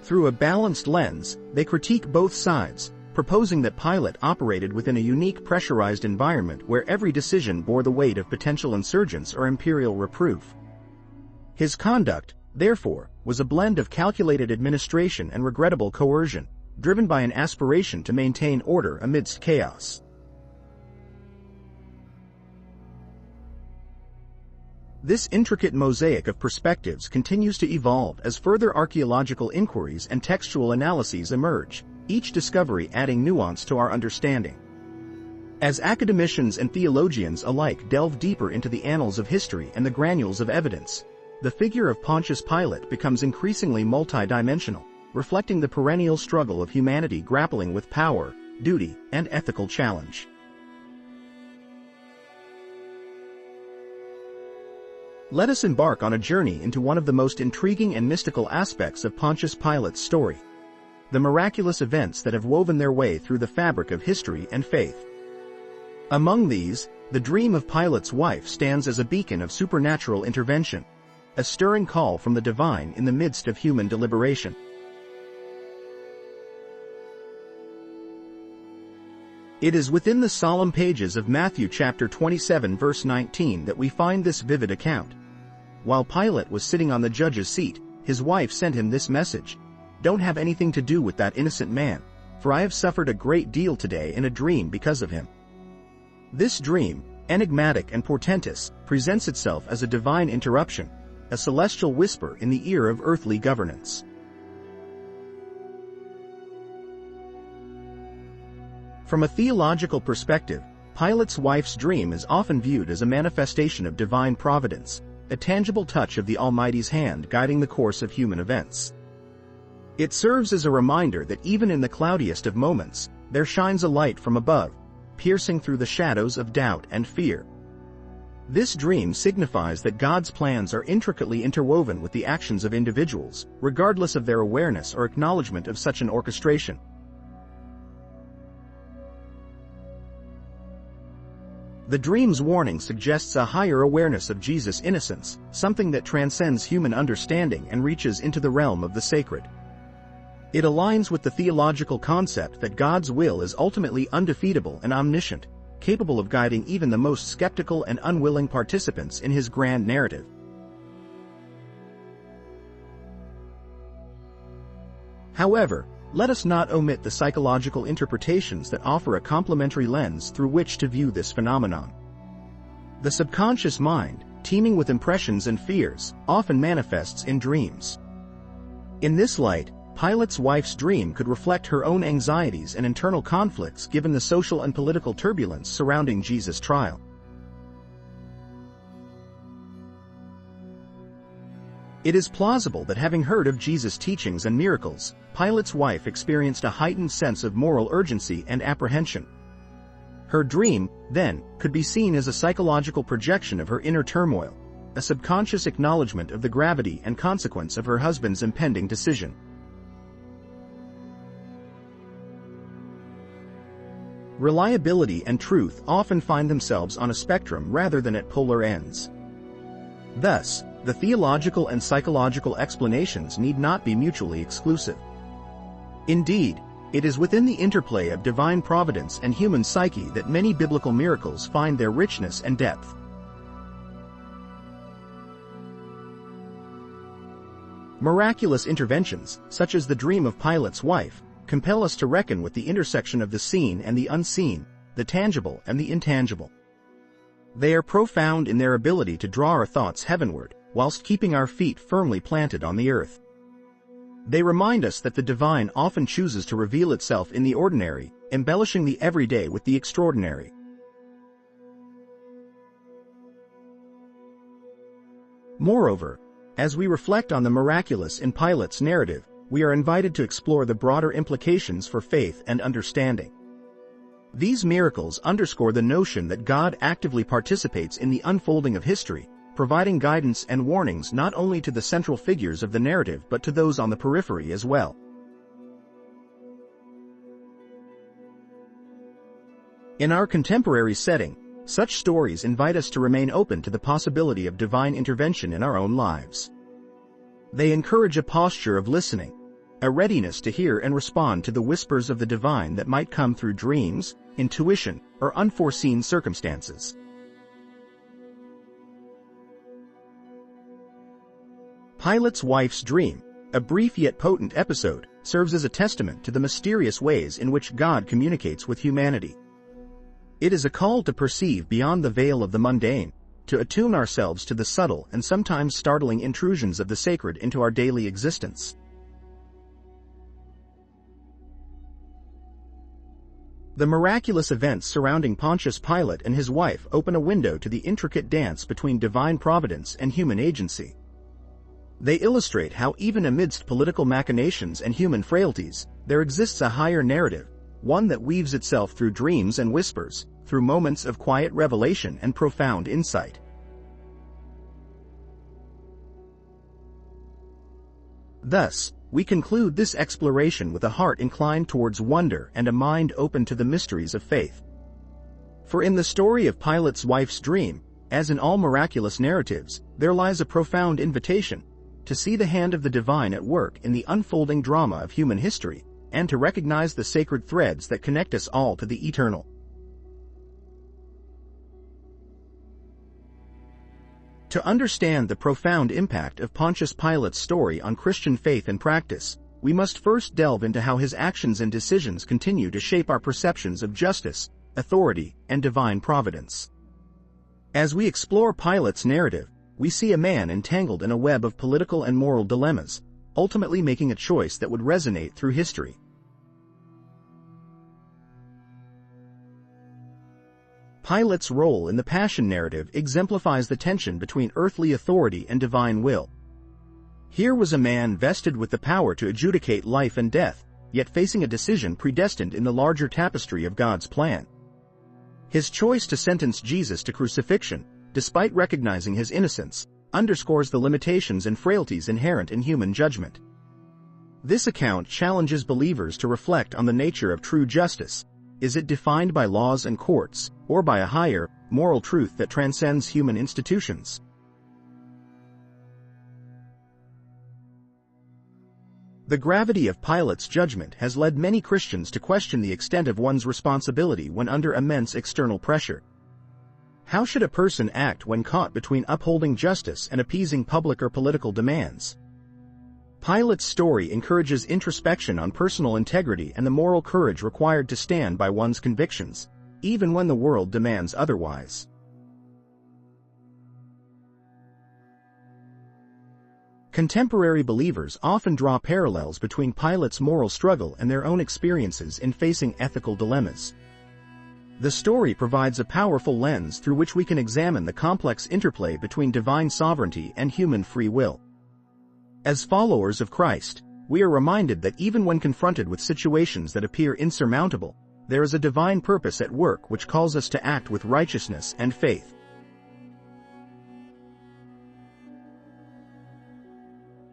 Through a balanced lens, they critique both sides, proposing that Pilate operated within a unique pressurized environment where every decision bore the weight of potential insurgents or imperial reproof. His conduct, therefore, was a blend of calculated administration and regrettable coercion, driven by an aspiration to maintain order amidst chaos. This intricate mosaic of perspectives continues to evolve as further archaeological inquiries and textual analyses emerge, each discovery adding nuance to our understanding. As academicians and theologians alike delve deeper into the annals of history and the granules of evidence, the figure of Pontius Pilate becomes increasingly multidimensional, reflecting the perennial struggle of humanity grappling with power, duty, and ethical challenge. Let us embark on a journey into one of the most intriguing and mystical aspects of Pontius Pilate's story: the miraculous events that have woven their way through the fabric of history and faith. Among these, the dream of Pilate's wife stands as a beacon of supernatural intervention, a stirring call from the divine in the midst of human deliberation. It is within the solemn pages of Matthew chapter 27 verse 19 that we find this vivid account. While Pilate was sitting on the judge's seat, his wife sent him this message: "Don't have anything to do with that innocent man, for I have suffered a great deal today in a dream because of him." This dream, enigmatic and portentous, presents itself as a divine interruption, a celestial whisper in the ear of earthly governance. From a theological perspective, Pilate's wife's dream is often viewed as a manifestation of divine providence, a tangible touch of the Almighty's hand guiding the course of human events. It serves as a reminder that even in the cloudiest of moments, there shines a light from above, piercing through the shadows of doubt and fear. This dream signifies that God's plans are intricately interwoven with the actions of individuals, regardless of their awareness or acknowledgement of such an orchestration. The dream's warning suggests a higher awareness of Jesus' innocence, something that transcends human understanding and reaches into the realm of the sacred. It aligns with the theological concept that God's will is ultimately undefeatable and omniscient, capable of guiding even the most skeptical and unwilling participants in his grand narrative. However, let us not omit the psychological interpretations that offer a complementary lens through which to view this phenomenon. The subconscious mind, teeming with impressions and fears, often manifests in dreams. In this light, Pilate's wife's dream could reflect her own anxieties and internal conflicts given the social and political turbulence surrounding Jesus' trial. It is plausible that having heard of Jesus' teachings and miracles, Pilate's wife experienced a heightened sense of moral urgency and apprehension. Her dream, then, could be seen as a psychological projection of her inner turmoil, a subconscious acknowledgement of the gravity and consequence of her husband's impending decision. Reliability and truth often find themselves on a spectrum rather than at polar ends. Thus, the theological and psychological explanations need not be mutually exclusive. Indeed, it is within the interplay of divine providence and human psyche that many biblical miracles find their richness and depth. Miraculous interventions, such as the dream of Pilate's wife, compel us to reckon with the intersection of the seen and the unseen, the tangible and the intangible. They are profound in their ability to draw our thoughts heavenward, whilst keeping our feet firmly planted on the earth. They remind us that the divine often chooses to reveal itself in the ordinary, embellishing the everyday with the extraordinary. Moreover, as we reflect on the miraculous in Pilate's narrative, we are invited to explore the broader implications for faith and understanding. These miracles underscore the notion that God actively participates in the unfolding of history, providing guidance and warnings not only to the central figures of the narrative but to those on the periphery as well. In our contemporary setting, such stories invite us to remain open to the possibility of divine intervention in our own lives. They encourage a posture of listening, a readiness to hear and respond to the whispers of the divine that might come through dreams, intuition, or unforeseen circumstances. Pilate's wife's dream, a brief yet potent episode, serves as a testament to the mysterious ways in which God communicates with humanity. It is a call to perceive beyond the veil of the mundane, to attune ourselves to the subtle and sometimes startling intrusions of the sacred into our daily existence. The miraculous events surrounding Pontius Pilate and his wife open a window to the intricate dance between divine providence and human agency. They illustrate how even amidst political machinations and human frailties, there exists a higher narrative, one that weaves itself through dreams and whispers, through moments of quiet revelation and profound insight. Thus, we conclude this exploration with a heart inclined towards wonder and a mind open to the mysteries of faith. For in the story of Pilate's wife's dream, as in all miraculous narratives, there lies a profound invitation to see the hand of the divine at work in the unfolding drama of human history, and to recognize the sacred threads that connect us all to the eternal. To understand the profound impact of Pontius Pilate's story on Christian faith and practice, we must first delve into how his actions and decisions continue to shape our perceptions of justice, authority, and divine providence. As we explore Pilate's narrative, we see a man entangled in a web of political and moral dilemmas, ultimately making a choice that would resonate through history. Pilate's role in the Passion narrative exemplifies the tension between earthly authority and divine will. Here was a man vested with the power to adjudicate life and death, yet facing a decision predestined in the larger tapestry of God's plan. His choice to sentence Jesus to crucifixion, despite recognizing his innocence, underscores the limitations and frailties inherent in human judgment. This account challenges believers to reflect on the nature of true justice. Is it defined by laws and courts, or by a higher, moral truth that transcends human institutions? The gravity of Pilate's judgment has led many Christians to question the extent of one's responsibility when under immense external pressure. How should a person act when caught between upholding justice and appeasing public or political demands? Pilate's story encourages introspection on personal integrity and the moral courage required to stand by one's convictions, even when the world demands otherwise. Contemporary believers often draw parallels between Pilate's moral struggle and their own experiences in facing ethical dilemmas. The story provides a powerful lens through which we can examine the complex interplay between divine sovereignty and human free will. As followers of Christ, we are reminded that even when confronted with situations that appear insurmountable, there is a divine purpose at work which calls us to act with righteousness and faith.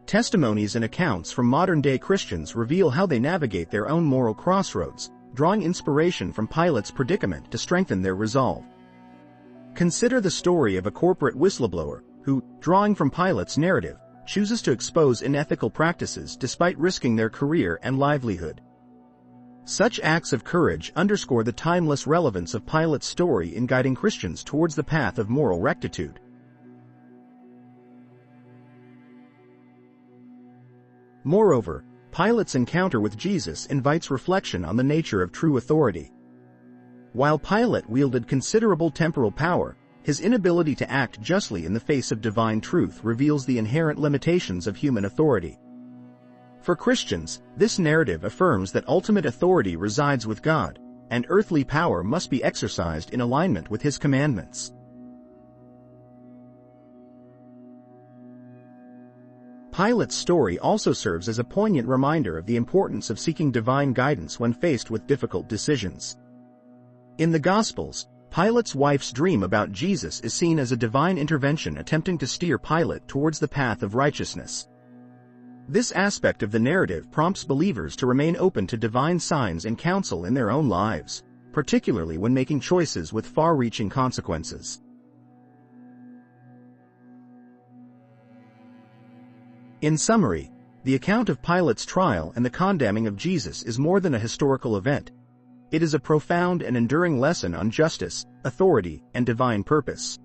Testimonies and accounts from modern-day Christians reveal how they navigate their own moral crossroads, drawing inspiration from Pilate's predicament to strengthen their resolve. Consider the story of a corporate whistleblower who, drawing from Pilate's narrative, chooses to expose unethical practices despite risking their career and livelihood. Such acts of courage underscore the timeless relevance of Pilate's story in guiding Christians towards the path of moral rectitude. Moreover, Pilate's encounter with Jesus invites reflection on the nature of true authority. While Pilate wielded considerable temporal power, his inability to act justly in the face of divine truth reveals the inherent limitations of human authority. For Christians, this narrative affirms that ultimate authority resides with God, and earthly power must be exercised in alignment with His commandments. Pilate's story also serves as a poignant reminder of the importance of seeking divine guidance when faced with difficult decisions. In the Gospels, Pilate's wife's dream about Jesus is seen as a divine intervention attempting to steer Pilate towards the path of righteousness. This aspect of the narrative prompts believers to remain open to divine signs and counsel in their own lives, particularly when making choices with far-reaching consequences. In summary, the account of Pilate's trial and the condemning of Jesus is more than a historical event. It is a profound and enduring lesson on justice, authority, and divine purpose.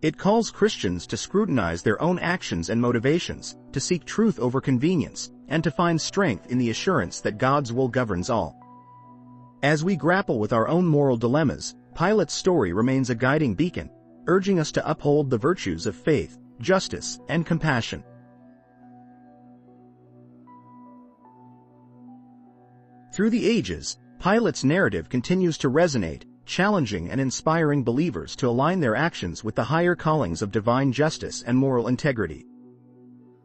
It calls Christians to scrutinize their own actions and motivations, to seek truth over convenience, and to find strength in the assurance that God's will governs all. As we grapple with our own moral dilemmas, Pilate's story remains a guiding beacon, urging us to uphold the virtues of faith, justice, and compassion. Through the ages, Pilate's narrative continues to resonate, challenging and inspiring believers to align their actions with the higher callings of divine justice and moral integrity.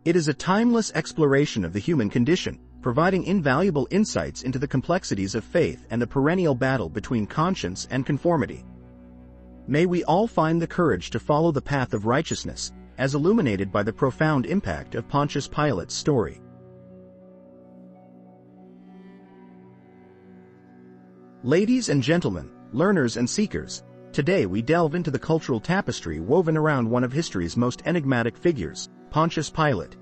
It is a timeless exploration of the human condition, providing invaluable insights into the complexities of faith and the perennial battle between conscience and conformity. May we all find the courage to follow the path of righteousness, as illuminated by the profound impact of Pontius Pilate's story. Ladies and gentlemen, learners and seekers, today we delve into the cultural tapestry woven around one of history's most enigmatic figures, Pontius Pilate.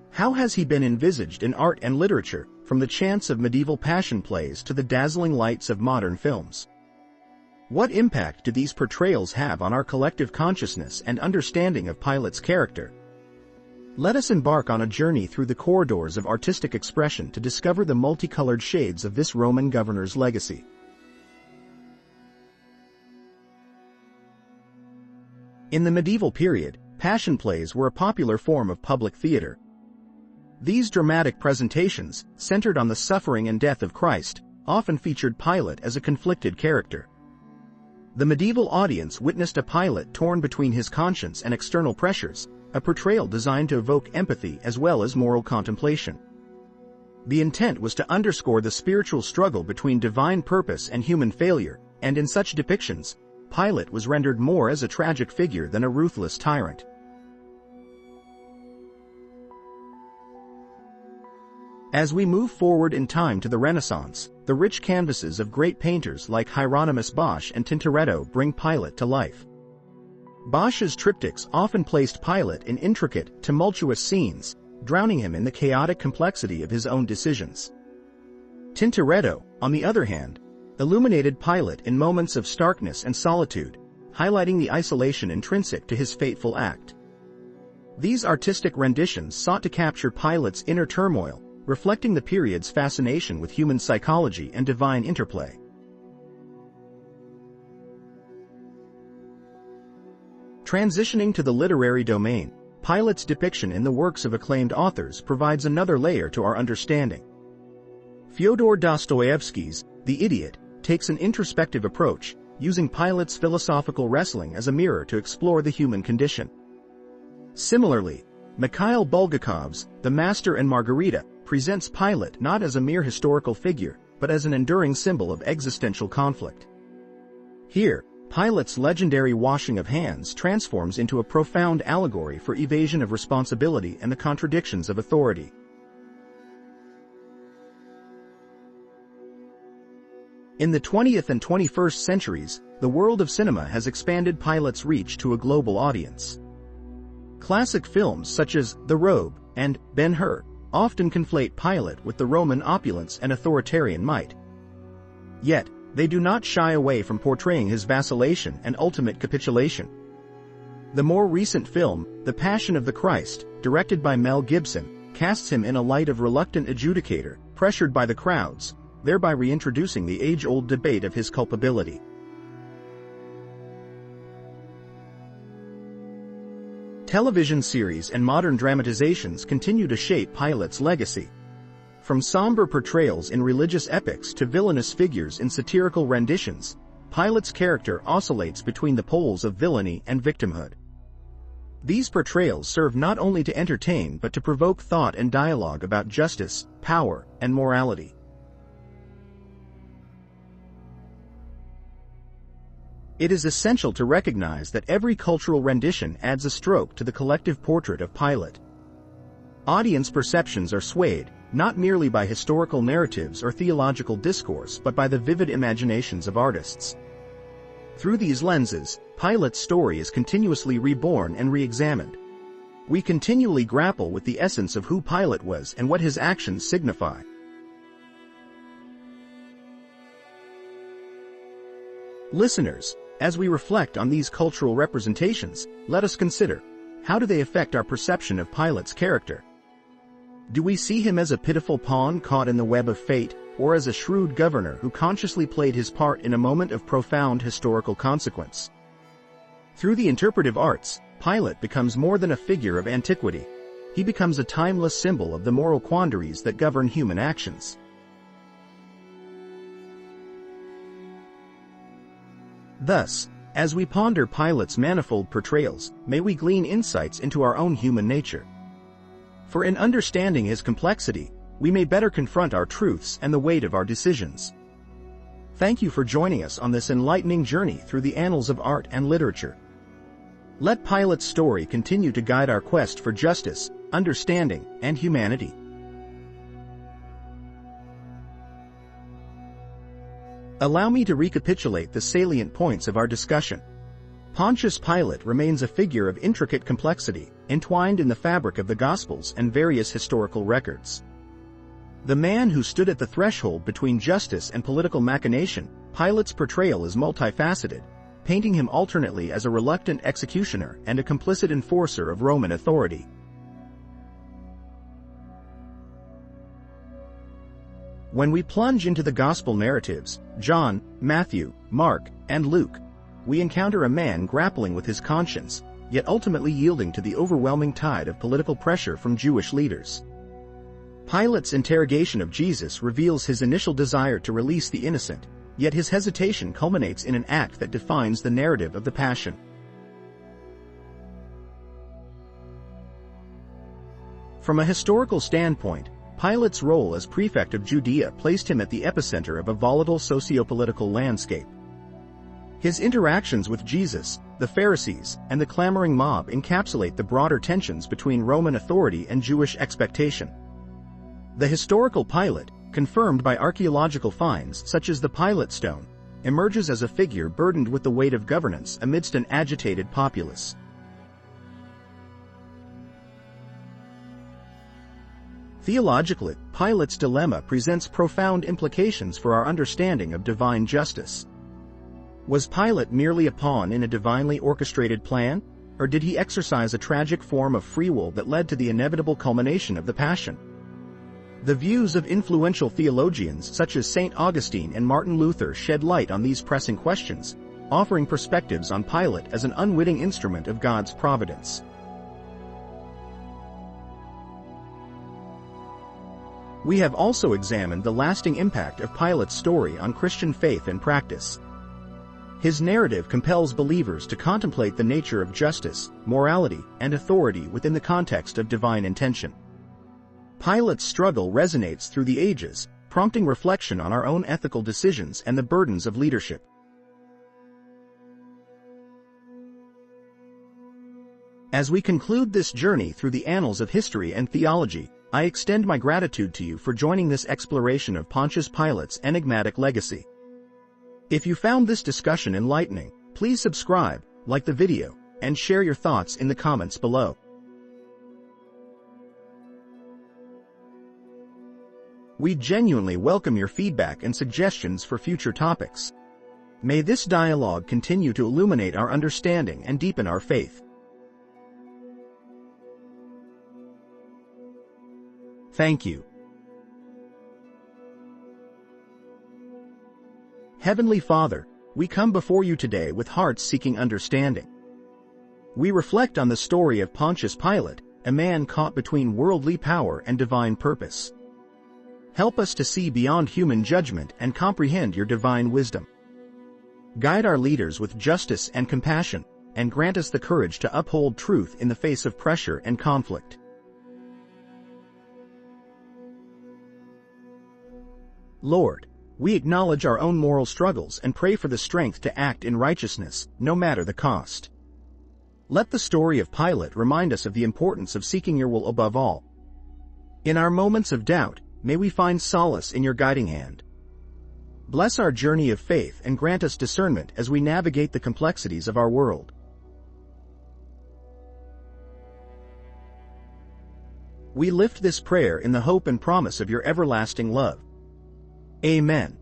How has he been envisaged in art and literature, from the chants of medieval passion plays to the dazzling lights of modern films? What impact do these portrayals have on our collective consciousness and understanding of Pilate's character? Let us embark on a journey through the corridors of artistic expression to discover the multicolored shades of this Roman governor's legacy. In the medieval period, passion plays were a popular form of public theater. These dramatic presentations, centered on the suffering and death of Christ, often featured Pilate as a conflicted character. The medieval audience witnessed a Pilate torn between his conscience and external pressures, a portrayal designed to evoke empathy as well as moral contemplation. The intent was to underscore the spiritual struggle between divine purpose and human failure, and in such depictions, Pilate was rendered more as a tragic figure than a ruthless tyrant. As we move forward in time to the Renaissance, the rich canvases of great painters like Hieronymus Bosch and Tintoretto bring Pilate to life. Bosch's triptychs often placed Pilate in intricate, tumultuous scenes, drowning him in the chaotic complexity of his own decisions. Tintoretto, on the other hand, illuminated Pilate in moments of starkness and solitude, highlighting the isolation intrinsic to his fateful act. These artistic renditions sought to capture Pilate's inner turmoil, reflecting the period's fascination with human psychology and divine interplay. Transitioning to the literary domain, Pilate's depiction in the works of acclaimed authors provides another layer to our understanding. Fyodor Dostoevsky's The Idiot takes an introspective approach, using Pilate's philosophical wrestling as a mirror to explore the human condition. Similarly, Mikhail Bulgakov's The Master and Margarita presents Pilate not as a mere historical figure, but as an enduring symbol of existential conflict. Here, Pilate's legendary washing of hands transforms into a profound allegory for evasion of responsibility and the contradictions of authority. In the 20th and 21st centuries, the world of cinema has expanded Pilate's reach to a global audience. Classic films such as The Robe and Ben-Hur often conflate Pilate with the Roman opulence and authoritarian might. Yet, they do not shy away from portraying his vacillation and ultimate capitulation. The more recent film, The Passion of the Christ, directed by Mel Gibson, casts him in a light of reluctant adjudicator, pressured by the crowds, thereby reintroducing the age-old debate of his culpability. Television series and modern dramatizations continue to shape Pilate's legacy. From somber portrayals in religious epics to villainous figures in satirical renditions, Pilate's character oscillates between the poles of villainy and victimhood. These portrayals serve not only to entertain but to provoke thought and dialogue about justice, power, and morality. It is essential to recognize that every cultural rendition adds a stroke to the collective portrait of Pilate. Audience perceptions are swayed, not merely by historical narratives or theological discourse but by the vivid imaginations of artists. Through these lenses, Pilate's story is continuously reborn and re-examined. We continually grapple with the essence of who Pilate was and what his actions signify. Listeners, as we reflect on these cultural representations, let us consider, how do they affect our perception of Pilate's character? Do we see him as a pitiful pawn caught in the web of fate, or as a shrewd governor who consciously played his part in a moment of profound historical consequence? Through the interpretive arts, Pilate becomes more than a figure of antiquity. He becomes a timeless symbol of the moral quandaries that govern human actions. Thus, as we ponder Pilate's manifold portrayals, may we glean insights into our own human nature. For in understanding his complexity, we may better confront our truths and the weight of our decisions. Thank you for joining us on this enlightening journey through the annals of art and literature. Let Pilate's story continue to guide our quest for justice, understanding, and humanity. Allow me to recapitulate the salient points of our discussion. Pontius Pilate remains a figure of intricate complexity, entwined in the fabric of the Gospels and various historical records. The man who stood at the threshold between justice and political machination, Pilate's portrayal is multifaceted, painting him alternately as a reluctant executioner and a complicit enforcer of Roman authority. When we plunge into the Gospel narratives, John, Matthew, Mark, and Luke, we encounter a man grappling with his conscience, yet ultimately yielding to the overwhelming tide of political pressure from Jewish leaders. Pilate's interrogation of Jesus reveals his initial desire to release the innocent, yet his hesitation culminates in an act that defines the narrative of the Passion. From a historical standpoint, Pilate's role as prefect of Judea placed him at the epicenter of a volatile socio-political landscape. His interactions with Jesus, the Pharisees, and the clamoring mob encapsulate the broader tensions between Roman authority and Jewish expectation. The historical Pilate, confirmed by archaeological finds such as the Pilate stone, emerges as a figure burdened with the weight of governance amidst an agitated populace. Theologically, Pilate's dilemma presents profound implications for our understanding of divine justice. Was Pilate merely a pawn in a divinely orchestrated plan, or did he exercise a tragic form of free will that led to the inevitable culmination of the Passion? The views of influential theologians such as St. Augustine and Martin Luther shed light on these pressing questions, offering perspectives on Pilate as an unwitting instrument of God's providence. We have also examined the lasting impact of Pilate's story on Christian faith and practice. His narrative compels believers to contemplate the nature of justice, morality, and authority within the context of divine intention. Pilate's struggle resonates through the ages, prompting reflection on our own ethical decisions and the burdens of leadership. As we conclude this journey through the annals of history and theology, I extend my gratitude to you for joining this exploration of Pontius Pilate's enigmatic legacy. If you found this discussion enlightening, please subscribe, like the video, and share your thoughts in the comments below. We genuinely welcome your feedback and suggestions for future topics. May this dialogue continue to illuminate our understanding and deepen our faith. Thank you. Heavenly Father, we come before you today with hearts seeking understanding. We reflect on the story of Pontius Pilate, a man caught between worldly power and divine purpose. Help us to see beyond human judgment and comprehend your divine wisdom. Guide our leaders with justice and compassion, and grant us the courage to uphold truth in the face of pressure and conflict. Lord, we acknowledge our own moral struggles and pray for the strength to act in righteousness, no matter the cost. Let the story of Pilate remind us of the importance of seeking your will above all. In our moments of doubt, may we find solace in your guiding hand. Bless our journey of faith and grant us discernment as we navigate the complexities of our world. We lift this prayer in the hope and promise of your everlasting love. Amen.